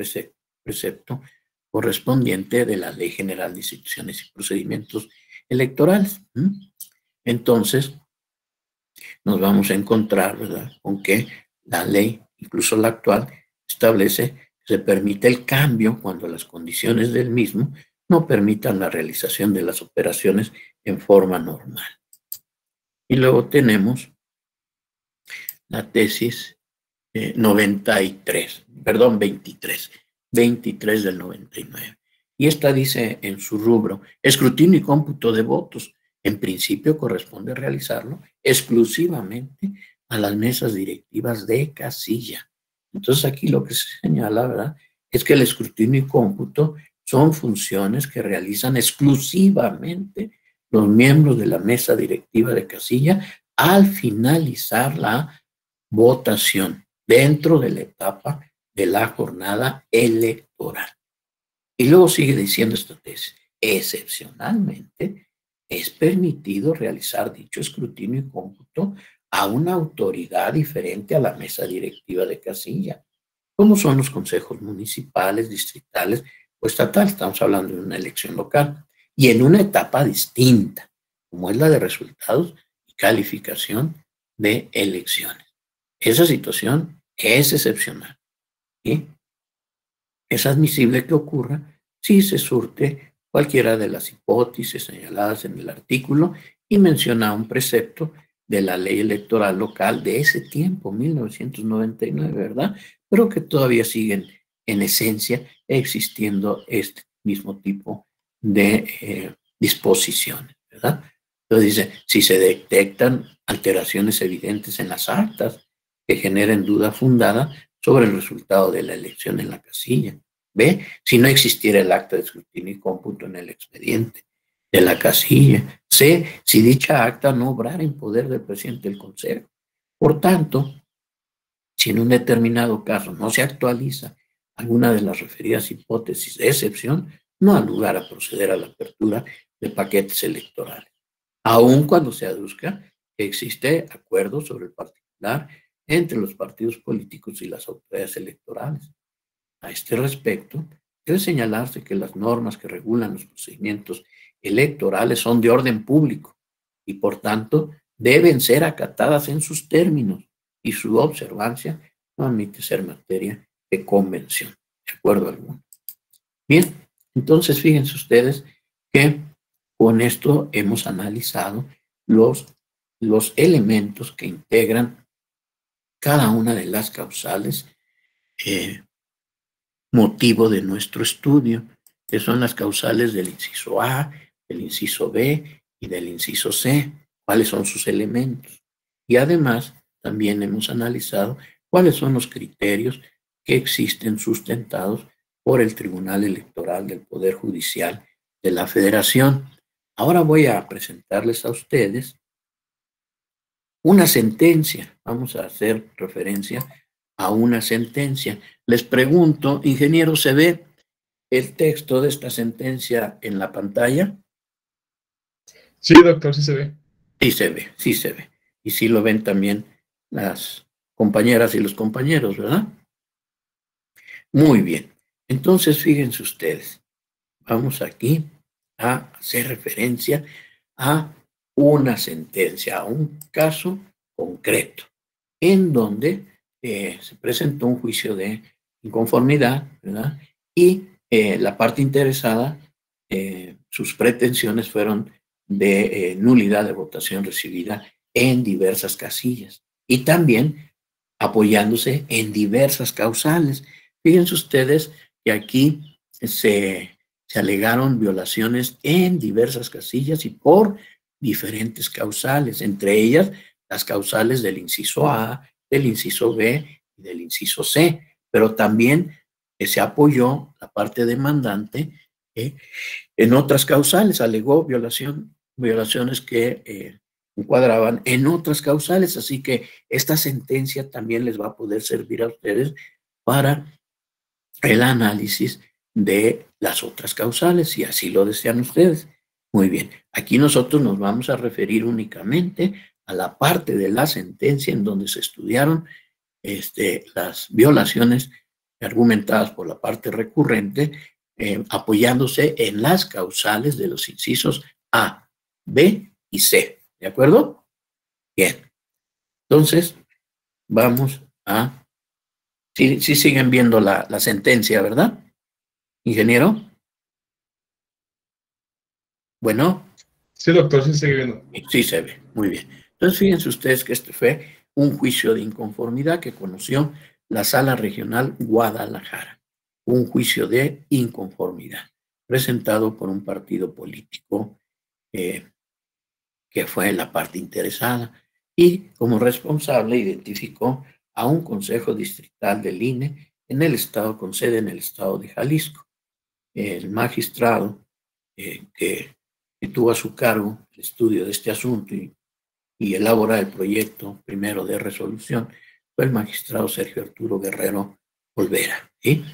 precepto correspondiente de la Ley General de Instituciones y Procedimientos Electorales. Entonces, nos vamos a encontrar, ¿verdad?, con que la ley, incluso la actual, establece que se permite el cambio cuando las condiciones del mismo no permitan la realización de las operaciones en forma normal. Y luego tenemos la tesis 23. 23 del 99. Y esta dice en su rubro, escrutinio y cómputo de votos. En principio corresponde realizarlo exclusivamente a las mesas directivas de casilla. Entonces aquí lo que se señala, ¿verdad?, es que el escrutinio y cómputo son funciones que realizan exclusivamente los miembros de la mesa directiva de casilla al finalizar la votación dentro de la etapa de la jornada electoral. Y luego sigue diciendo esta tesis, excepcionalmente es permitido realizar dicho escrutinio y cómputo a una autoridad diferente a la mesa directiva de casilla, como son los consejos municipales, distritales o estatal. Estamos hablando de una elección local, y en una etapa distinta, como es la de resultados y calificación de elecciones. Esa situación es excepcional, ¿sí? Es admisible que ocurra si se surte cualquiera de las hipótesis señaladas en el artículo y menciona un precepto de la ley electoral local de ese tiempo, 1999, ¿verdad? Pero que todavía siguen en esencia existiendo este mismo tipo de disposiciones, ¿verdad? Entonces dice, si se detectan alteraciones evidentes en las actas que generen duda fundada sobre el resultado de la elección en la casilla. ¿Ve? Si no existiera el acta de escrutinio y cómputo en el expediente de la casilla. C, si dicha acta no obrara en poder del presidente del consejo. Por tanto, si en un determinado caso no se actualiza alguna de las referidas hipótesis de excepción, no ha lugar a proceder a la apertura de paquetes electorales, aun cuando se aduzca que existe acuerdo sobre el particular entre los partidos políticos y las autoridades electorales. A este respecto, debe señalarse que las normas que regulan los procedimientos electorales son de orden público y, por tanto, deben ser acatadas en sus términos y su observancia no admite ser materia de convención, de acuerdo alguno. Bien, entonces fíjense ustedes que con esto hemos analizado los elementos que integran cada una de las causales motivo de nuestro estudio, que son las causales del inciso A, del inciso B y del inciso C, cuáles son sus elementos. Y además también hemos analizado cuáles son los criterios que existen sustentados por el Tribunal Electoral del Poder Judicial de la Federación. Ahora voy a presentarles a ustedes una sentencia. Vamos a hacer referencia a una sentencia. Les pregunto, ingeniero, ¿se ve el texto de esta sentencia en la pantalla? Sí, doctor, sí se ve. Sí se ve, sí se ve. Y sí lo ven también las compañeras y los compañeros, ¿verdad? Muy bien. Entonces, fíjense ustedes. Vamos aquí a hacer referencia a una sentencia, a un caso concreto, en donde se presentó un juicio de inconformidad, ¿verdad? Y la parte interesada, sus pretensiones fueron de nulidad de votación recibida en diversas casillas y también apoyándose en diversas causales. Fíjense ustedes que aquí se alegaron violaciones en diversas casillas y por diferentes causales, entre ellas las causales del inciso A, del inciso B y del inciso C, pero también se apoyó la parte demandante en otras causales, alegó violaciones que encuadraban en otras causales, así que esta sentencia también les va a poder servir a ustedes para el análisis de las otras causales, si así lo desean ustedes. Muy bien, aquí nosotros nos vamos a referir únicamente a la parte de la sentencia en donde se estudiaron las violaciones argumentadas por la parte recurrente, apoyándose en las causales de los incisos A, B y C. ¿De acuerdo? Bien. Entonces, vamos a... Sí siguen viendo la sentencia, ¿verdad? ¿Ingeniero? Bueno. Sí, doctor, sí se sigue viendo. Sí se ve, muy bien. Entonces, fíjense ustedes que este fue un juicio de inconformidad que conoció la Sala Regional Guadalajara. un juicio de inconformidad presentado por un partido político que fue la parte interesada, y como responsable identificó a un consejo distrital del INE en el estado, con sede en el estado de Jalisco. El magistrado que tuvo a su cargo el estudio de este asunto y elaborar el proyecto primero de resolución fue el magistrado Sergio Arturo Guerrero Olvera. ¿Sí?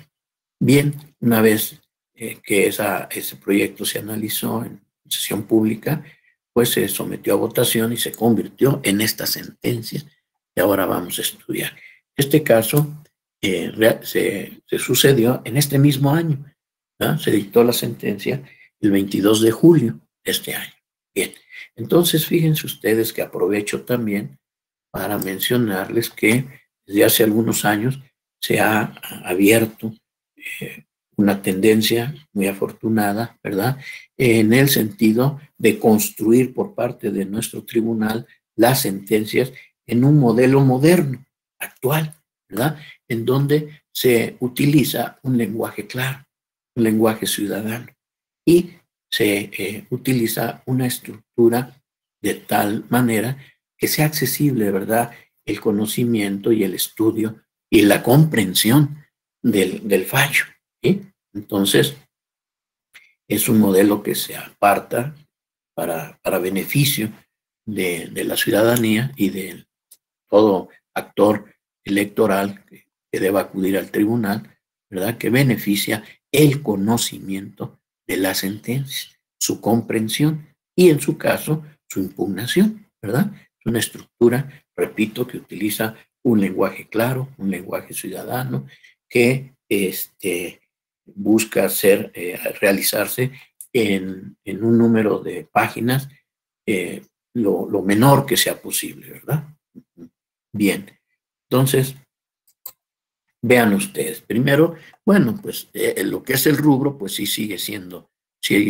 Bien, una vez que ese proyecto se analizó en sesión pública, pues se sometió a votación y se convirtió en esta sentencia que ahora vamos a estudiar. Este caso se sucedió en este mismo año, ¿no? Se dictó la sentencia el 22 de julio de este año. Bien, entonces fíjense ustedes que aprovecho también para mencionarles que desde hace algunos años se ha abierto una tendencia muy afortunada, ¿verdad? En el sentido de construir por parte de nuestro tribunal las sentencias en un modelo moderno, actual, ¿verdad? En donde se utiliza un lenguaje claro, un lenguaje ciudadano, y se utiliza una estructura de tal manera que sea accesible, ¿verdad? El conocimiento y el estudio y la comprensión del fallo, ¿sí? Entonces, es un modelo que se aparta para beneficio de la ciudadanía y de todo actor electoral que deba acudir al tribunal, ¿verdad? Que beneficia el conocimiento de la sentencia, su comprensión y, en su caso, su impugnación, ¿verdad? Es una estructura, repito, que utiliza un lenguaje claro, un lenguaje ciudadano, que busca realizarse en un número de páginas lo menor que sea posible, ¿verdad? Bien, entonces, vean ustedes, primero, bueno, pues lo que es el rubro, pues sí sigue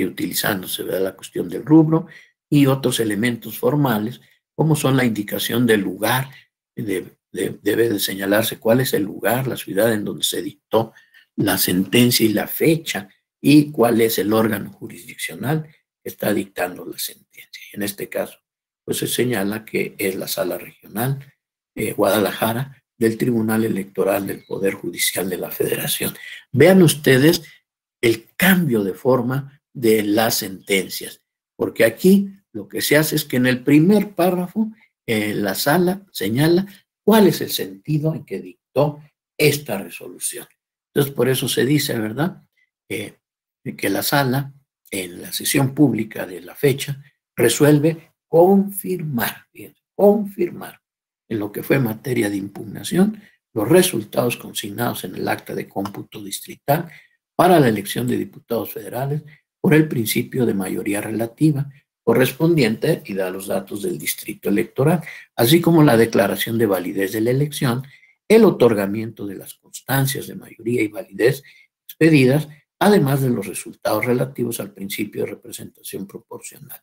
utilizándose, ¿verdad? La cuestión del rubro y otros elementos formales, como son la indicación del lugar, debe de señalarse cuál es el lugar, la ciudad en donde se dictó la sentencia y la fecha, y cuál es el órgano jurisdiccional que está dictando la sentencia. En este caso, pues se señala que es la Sala Regional Guadalajara del Tribunal Electoral del Poder Judicial de la Federación. Vean ustedes el cambio de forma de las sentencias, porque aquí lo que se hace es que en el primer párrafo la sala señala cuál es el sentido en que dictó esta resolución. Entonces, por eso se dice, ¿verdad?, que la sala, en la sesión pública de la fecha, resuelve confirmar en lo que fue materia de impugnación los resultados consignados en el acta de cómputo distrital para la elección de diputados federales por el principio de mayoría relativa correspondiente y da los datos del distrito electoral, así como la declaración de validez de la elección, el otorgamiento de las constancias de mayoría y validez expedidas, además de los resultados relativos al principio de representación proporcional.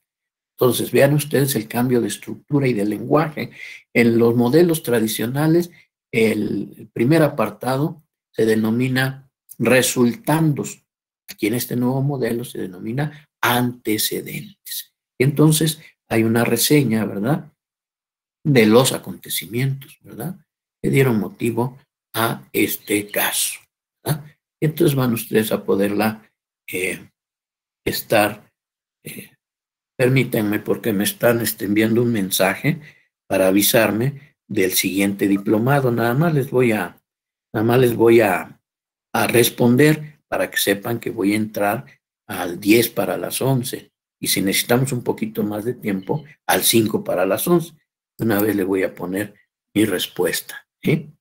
Entonces, vean ustedes el cambio de estructura y de lenguaje. En los modelos tradicionales, el primer apartado se denomina resultandos. Aquí en este nuevo modelo se denomina antecedentes. Y entonces hay una reseña, ¿verdad?, de los acontecimientos, ¿verdad?, que dieron motivo a este caso, ¿verdad? Entonces van ustedes a poderla estar... permítanme, porque me están enviando un mensaje para avisarme del siguiente diplomado. Nada más les voy a responder para que sepan que voy a entrar al 10 para las 11. Y si necesitamos un poquito más de tiempo, al 5 para las 11. Una vez le voy a poner mi respuesta, ¿sí?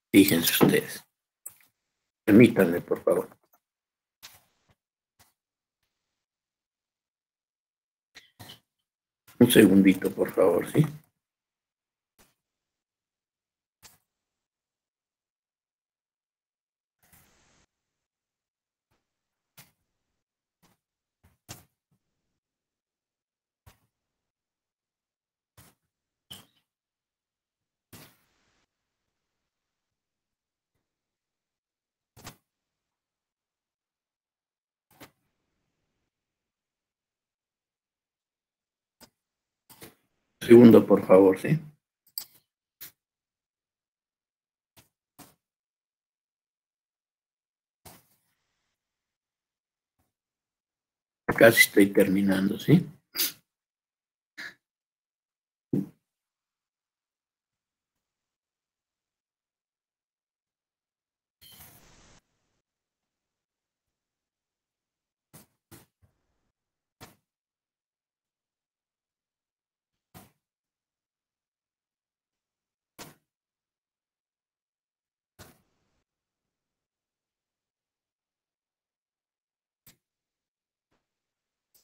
Fíjense ustedes. Permítanme, por favor. Un segundito, por favor, ¿sí? Segundo, por favor, ¿sí? Casi estoy terminando, ¿sí?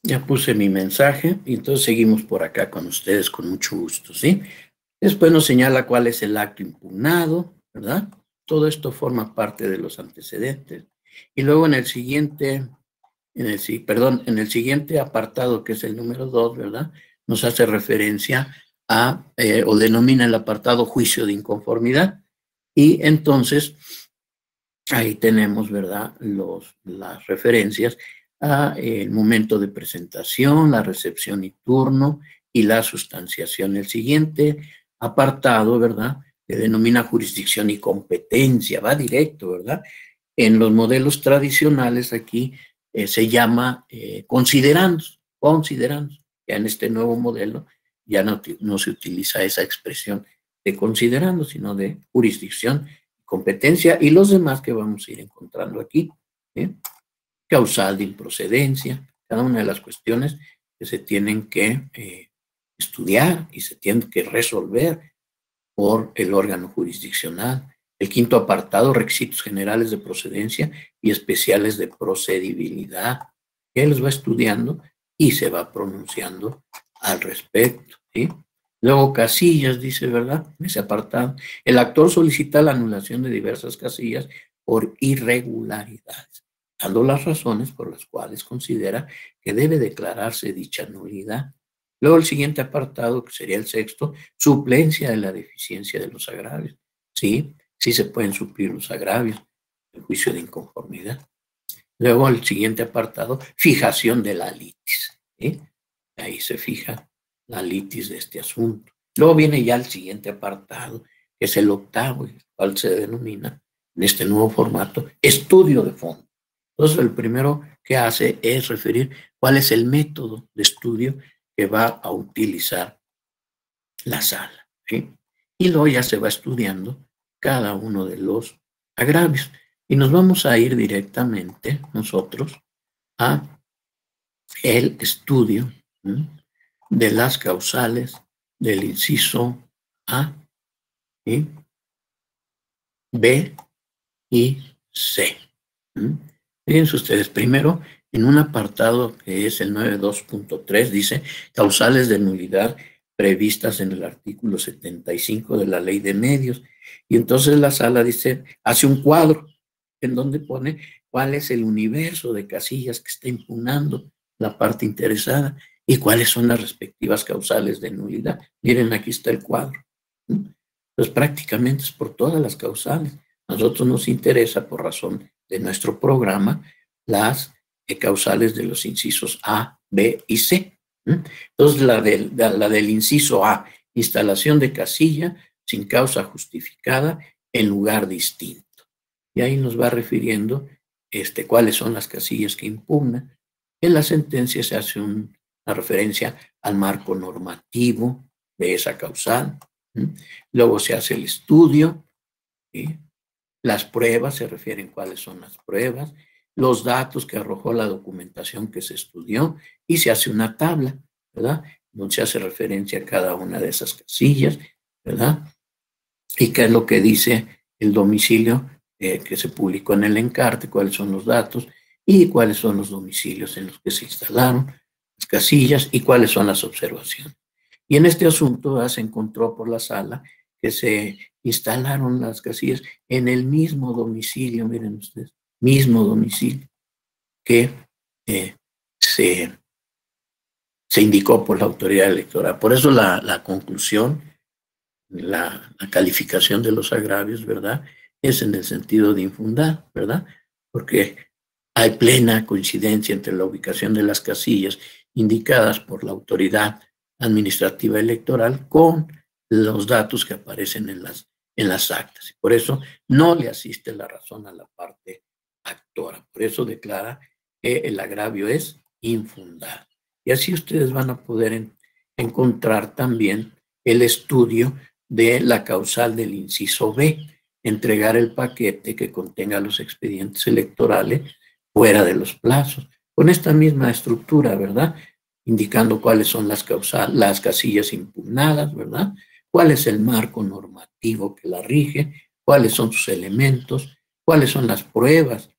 Ya puse mi mensaje y entonces seguimos por acá con ustedes con mucho gusto, ¿sí? Después nos señala cuál es el acto impugnado, ¿verdad? Todo esto forma parte de los antecedentes. Y luego en el siguiente, en el siguiente apartado, que es el número 2, ¿verdad? Nos hace referencia a, o denomina el apartado juicio de inconformidad. Y entonces, ahí tenemos, ¿verdad? Las referencias a el momento de presentación, la recepción y turno y la sustanciación. El siguiente apartado, ¿verdad? Que denomina jurisdicción y competencia, va directo, ¿verdad? En los modelos tradicionales aquí se llama considerandos. Ya en este nuevo modelo ya no se utiliza esa expresión de considerando, sino de jurisdicción, competencia y los demás que vamos a ir encontrando aquí. ¿Sí? Causal de improcedencia, cada una de las cuestiones que se tienen que estudiar y se tienen que resolver por el órgano jurisdiccional. El quinto apartado, requisitos generales de procedencia y especiales de procedibilidad. Él los va estudiando y se va pronunciando al respecto. ¿Sí? Luego casillas, dice, ¿verdad? En ese apartado. El actor solicita la anulación de diversas casillas por irregularidades, dando las razones por las cuales considera que debe declararse dicha nulidad. Luego el siguiente apartado, que sería el sexto, suplencia de la deficiencia de los agravios. Sí, sí se pueden suplir los agravios, el juicio de inconformidad. Luego el siguiente apartado, fijación de la litis. ¿Sí? Ahí se fija la litis de este asunto. Luego viene ya el siguiente apartado, que es el octavo, el cual se denomina, en este nuevo formato, estudio de fondo. Entonces, el primero que hace es referir cuál es el método de estudio que va a utilizar la sala. ¿Sí? Y luego ya se va estudiando cada uno de los agravios. Y nos vamos a ir directamente nosotros a el estudio de las causales del inciso A, ¿sí? B y C. Fíjense ustedes, primero, en un apartado que es el 92.3, dice causales de nulidad previstas en el artículo 75 de la Ley de Medios. Y entonces la sala dice, hace un cuadro en donde pone cuál es el universo de casillas que está impugnando la parte interesada y cuáles son las respectivas causales de nulidad. Miren, aquí está el cuadro. Pues prácticamente es por todas las causales. A nosotros nos interesa, por razón de nuestro programa, las causales de los incisos A, B y C. Entonces, la del inciso A, instalación de casilla sin causa justificada en lugar distinto. Y ahí nos va refiriendo cuáles son las casillas que impugnan. En la sentencia se hace una referencia al marco normativo de esa causal. Luego se hace el estudio, ¿sí? Las pruebas, se refieren cuáles son las pruebas, los datos que arrojó la documentación que se estudió y se hace una tabla, ¿verdad? Donde se hace referencia a cada una de esas casillas, ¿verdad? Y qué es lo que dice el domicilio que se publicó en el encarte, cuáles son los datos y cuáles son los domicilios en los que se instalaron las casillas y cuáles son las observaciones. Y en este asunto se encontró por la sala que se instalaron las casillas en el mismo domicilio, miren ustedes, mismo domicilio que se indicó por la autoridad electoral. Por eso la conclusión, la calificación de los agravios, ¿verdad?, es en el sentido de infundar, ¿verdad? Porque hay plena coincidencia entre la ubicación de las casillas indicadas por la autoridad administrativa electoral con los datos que aparecen en las actas. Por eso no le asiste la razón a la parte actora. Por eso declara que el agravio es infundado. Y así ustedes van a poder encontrar también el estudio de la causal del inciso B, entregar el paquete que contenga los expedientes electorales fuera de los plazos, con esta misma estructura, ¿verdad? Indicando cuáles son las casillas impugnadas, ¿verdad? Cuál es el marco normativo que la rige, cuáles son sus elementos, cuáles son las pruebas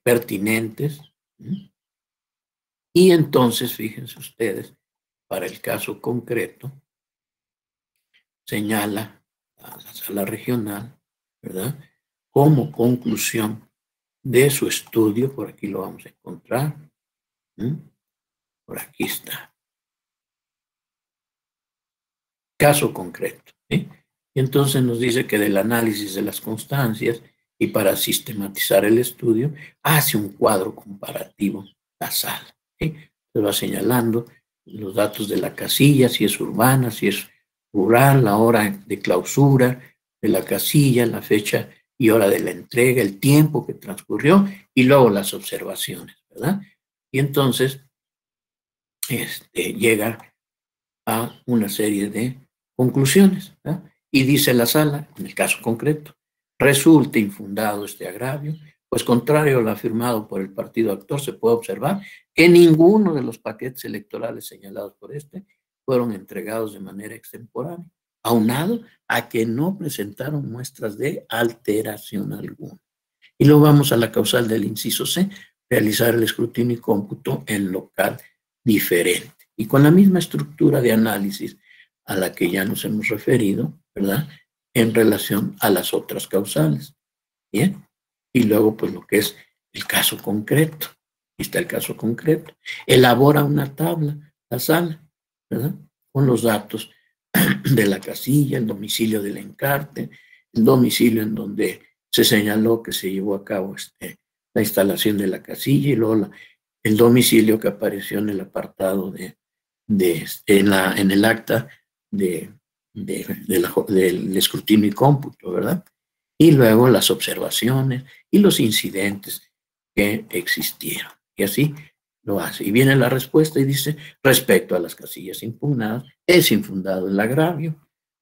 pertinentes. Y entonces, fíjense ustedes, para el caso concreto, señala a la sala regional, ¿verdad? Como conclusión de su estudio, por aquí lo vamos a encontrar, por aquí está. Caso concreto, ¿sí? Y entonces nos dice que del análisis de las constancias y para sistematizar el estudio, hace un cuadro comparativo la sala, ¿sí? Se va señalando los datos de la casilla, si es urbana, si es rural, la hora de clausura de la casilla, la fecha y hora de la entrega, el tiempo que transcurrió y luego las observaciones, ¿verdad? Y entonces llega a una serie de conclusiones, ¿verdad? Y dice la sala, en el caso concreto, resulta infundado este agravio, pues contrario a lo afirmado por el partido actor, se puede observar que ninguno de los paquetes electorales señalados por fueron entregados de manera extemporánea, aunado a que no presentaron muestras de alteración alguna. Y luego vamos a la causal del inciso C, realizar el escrutinio y cómputo en local diferente. Y con la misma estructura de análisis a la que ya nos hemos referido, ¿verdad? En relación a las otras causales. ¿Bien? Y luego, pues, lo que es el caso concreto. Aquí está el caso concreto. Elabora una tabla, la sala, ¿verdad? Con los datos de la casilla, el domicilio del encarte, el domicilio en donde se señaló que se llevó a cabo la instalación de la casilla y luego el domicilio que apareció en el apartado en el acta del escrutinio y cómputo, ¿verdad? Y luego las observaciones y los incidentes que existieron. Y así lo hace. Y viene la respuesta y dice, respecto a las casillas impugnadas, es infundado el agravio,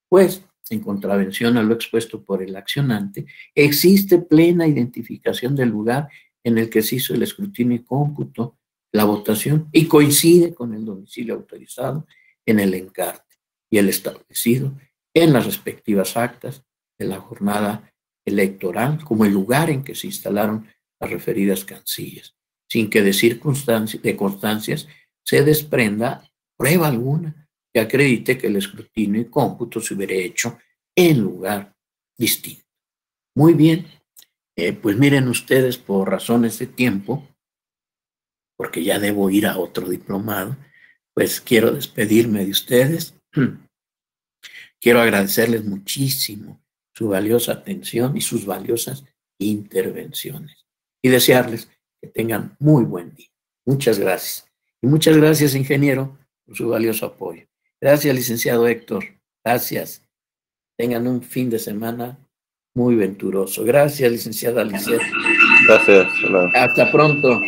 pues, en contravención a lo expuesto por el accionante, existe plena identificación del lugar en el que se hizo el escrutinio y cómputo, la votación, y coincide con el domicilio autorizado en el encarte y el establecido en las respectivas actas de la jornada electoral, como el lugar en que se instalaron las referidas casillas, sin que de constancias se desprenda prueba alguna que acredite que el escrutinio y cómputo se hubiera hecho en lugar distinto. Muy bien, pues miren ustedes, por razones de tiempo, porque ya debo ir a otro diplomado, pues quiero despedirme de ustedes. Quiero agradecerles muchísimo su valiosa atención y sus valiosas intervenciones y desearles que tengan muy buen día. Muchas gracias. Y muchas gracias, ingeniero, por su valioso apoyo. Gracias, licenciado Héctor. Gracias. Tengan un fin de semana muy venturoso. Gracias, licenciada Lisette. Gracias. Hasta pronto.